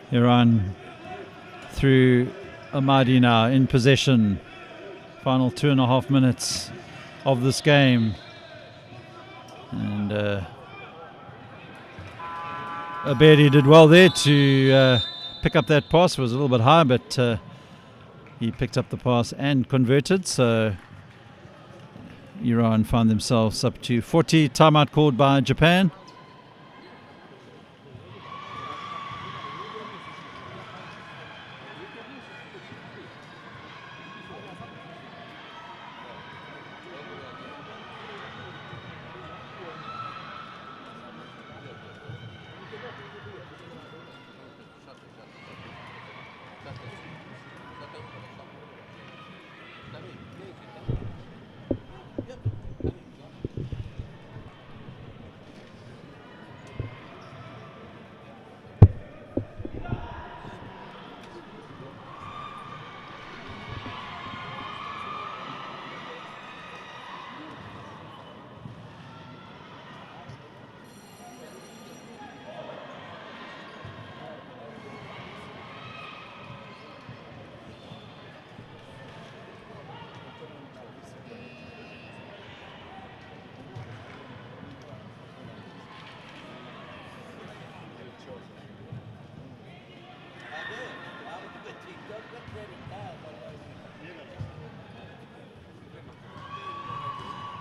Iran through Ahmadi now in possession. Final 2.5 minutes of this game. And Abedi did well there to pick up that pass. It was a little bit high, but he picked up the pass and converted. So Iran found themselves up to 40. Timeout called by Japan.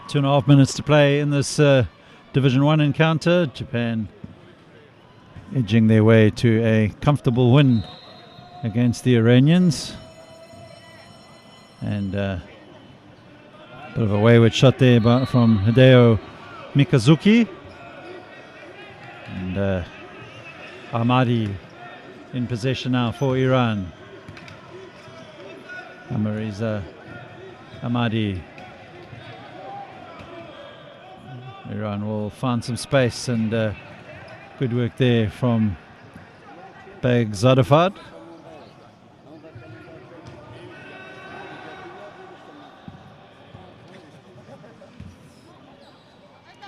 2.5 minutes to play in this Division 1 encounter. Japan edging their way to a comfortable win against the Iranians. And bit of a wayward shot there from Hideo Mikazuki. And Ahmadi in possession now for Iran. Amariza Ahmadi. Iran will find some space, and good work there from Bagzadafad.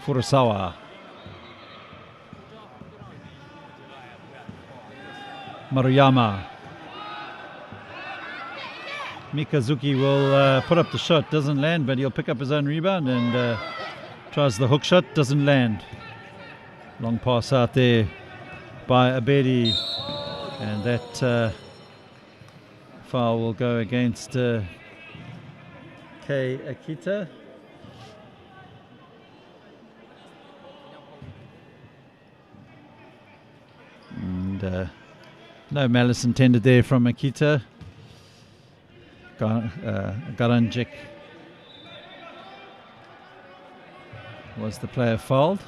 Furusawa. Maruyama. Mikazuki will put up the shot, doesn't land, but he'll pick up his own rebound and tries the hook shot, doesn't land. Long pass out there by Abedi, and that foul will go against Kei Akita. And no malice intended there from Akita. Garanjic was the player fouled.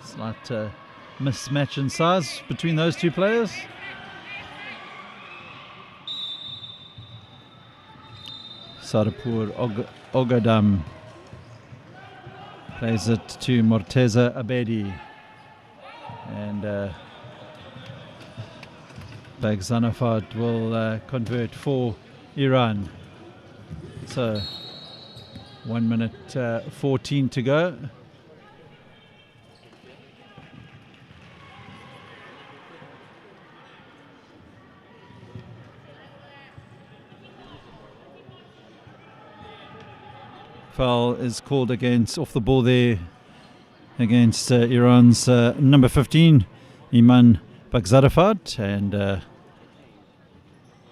Slight mismatch in size between those two players. Sarapur Ogadam plays it to Morteza Abedi, and Bagzanafad will convert for Iran. So 1 minute 14 to go. Foul is called against, off the ball there, against Iran's number 15, Iman Bagzadafad, and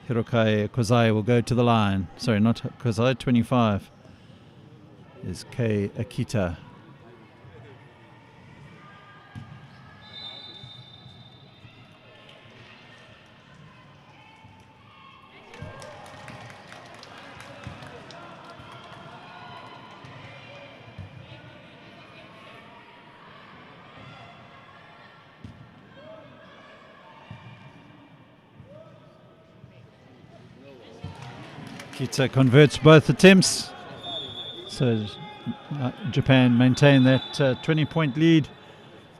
Hirokai Kozai will go to the line. Sorry, not Kozai, 25 is Kei Akita. Akita converts both attempts, so Japan maintain that 20-point lead.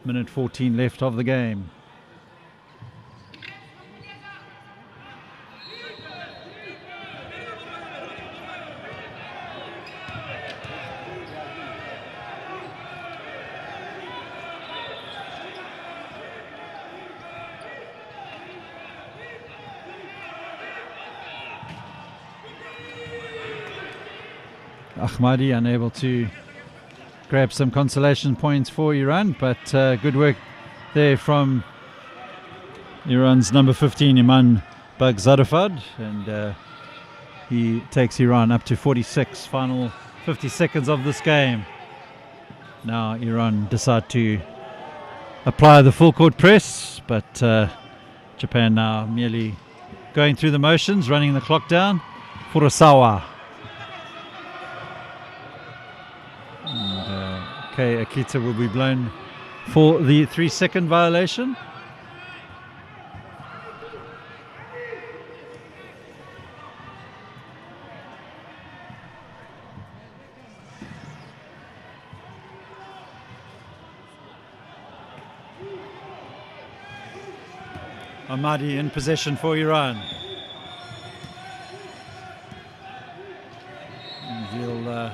Minute 14 left of the game. Ahmadi unable to grab some consolation points for Iran, but good work there from Iran's number 15, Iman Bagzadafad, and he takes Iran up to 46. Final 50 seconds of this game. Now Iran decide to apply the full court press, but Japan now merely going through the motions, running the clock down. Furusawa. Kei Akita will be blown for the 3-second violation. Ahmadi in possession for Iran. And he'll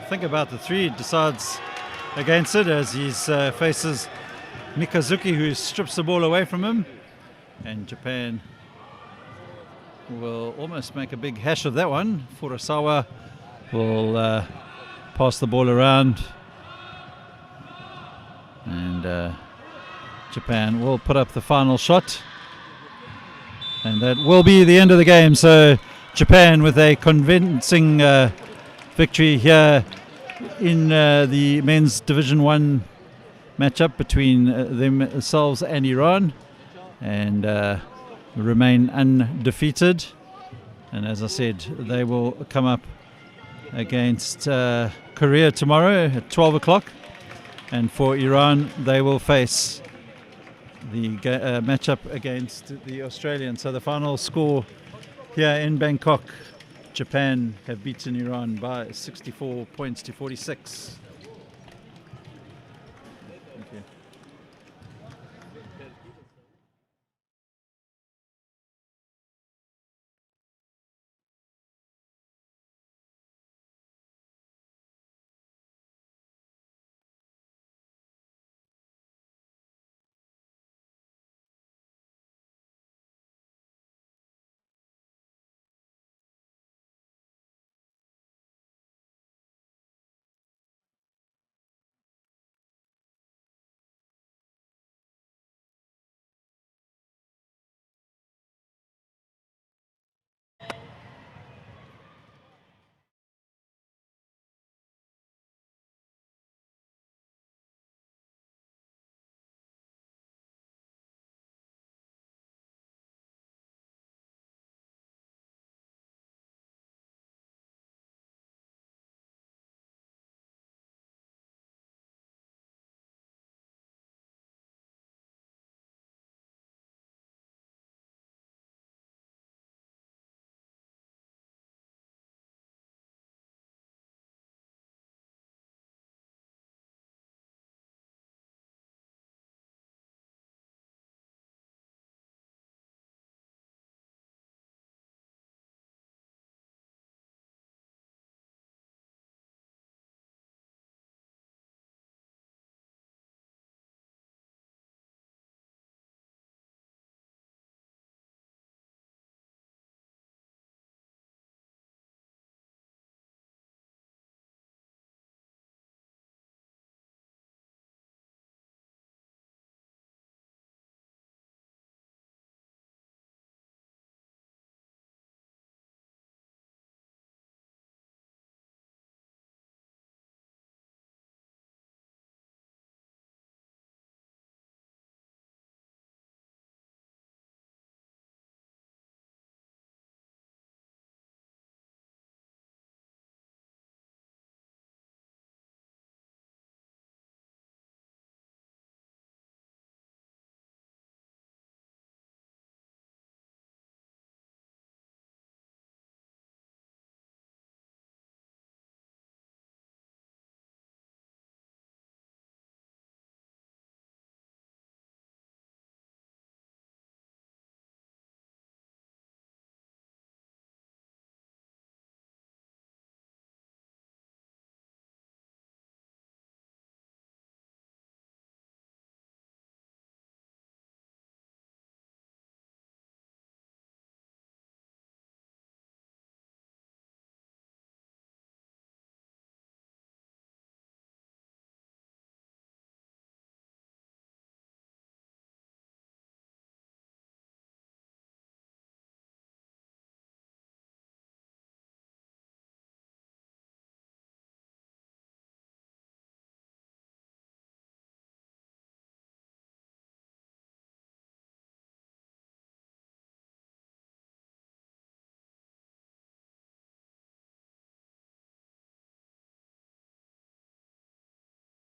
think about the three, decides against it as he faces Mikazuki, who strips the ball away from him, and Japan will almost make a big hash of that one. Furusawa will pass the ball around, and Japan will put up the final shot, and that will be the end of the game. So Japan with a convincing victory here in the men's Division 1 matchup between themselves and Iran, and remain undefeated. And as I said, they will come up against Korea tomorrow at 12 o'clock. And for Iran, they will face the matchup against the Australians. So the final score here in Bangkok, Japan have beaten Iran by 64 points to 46.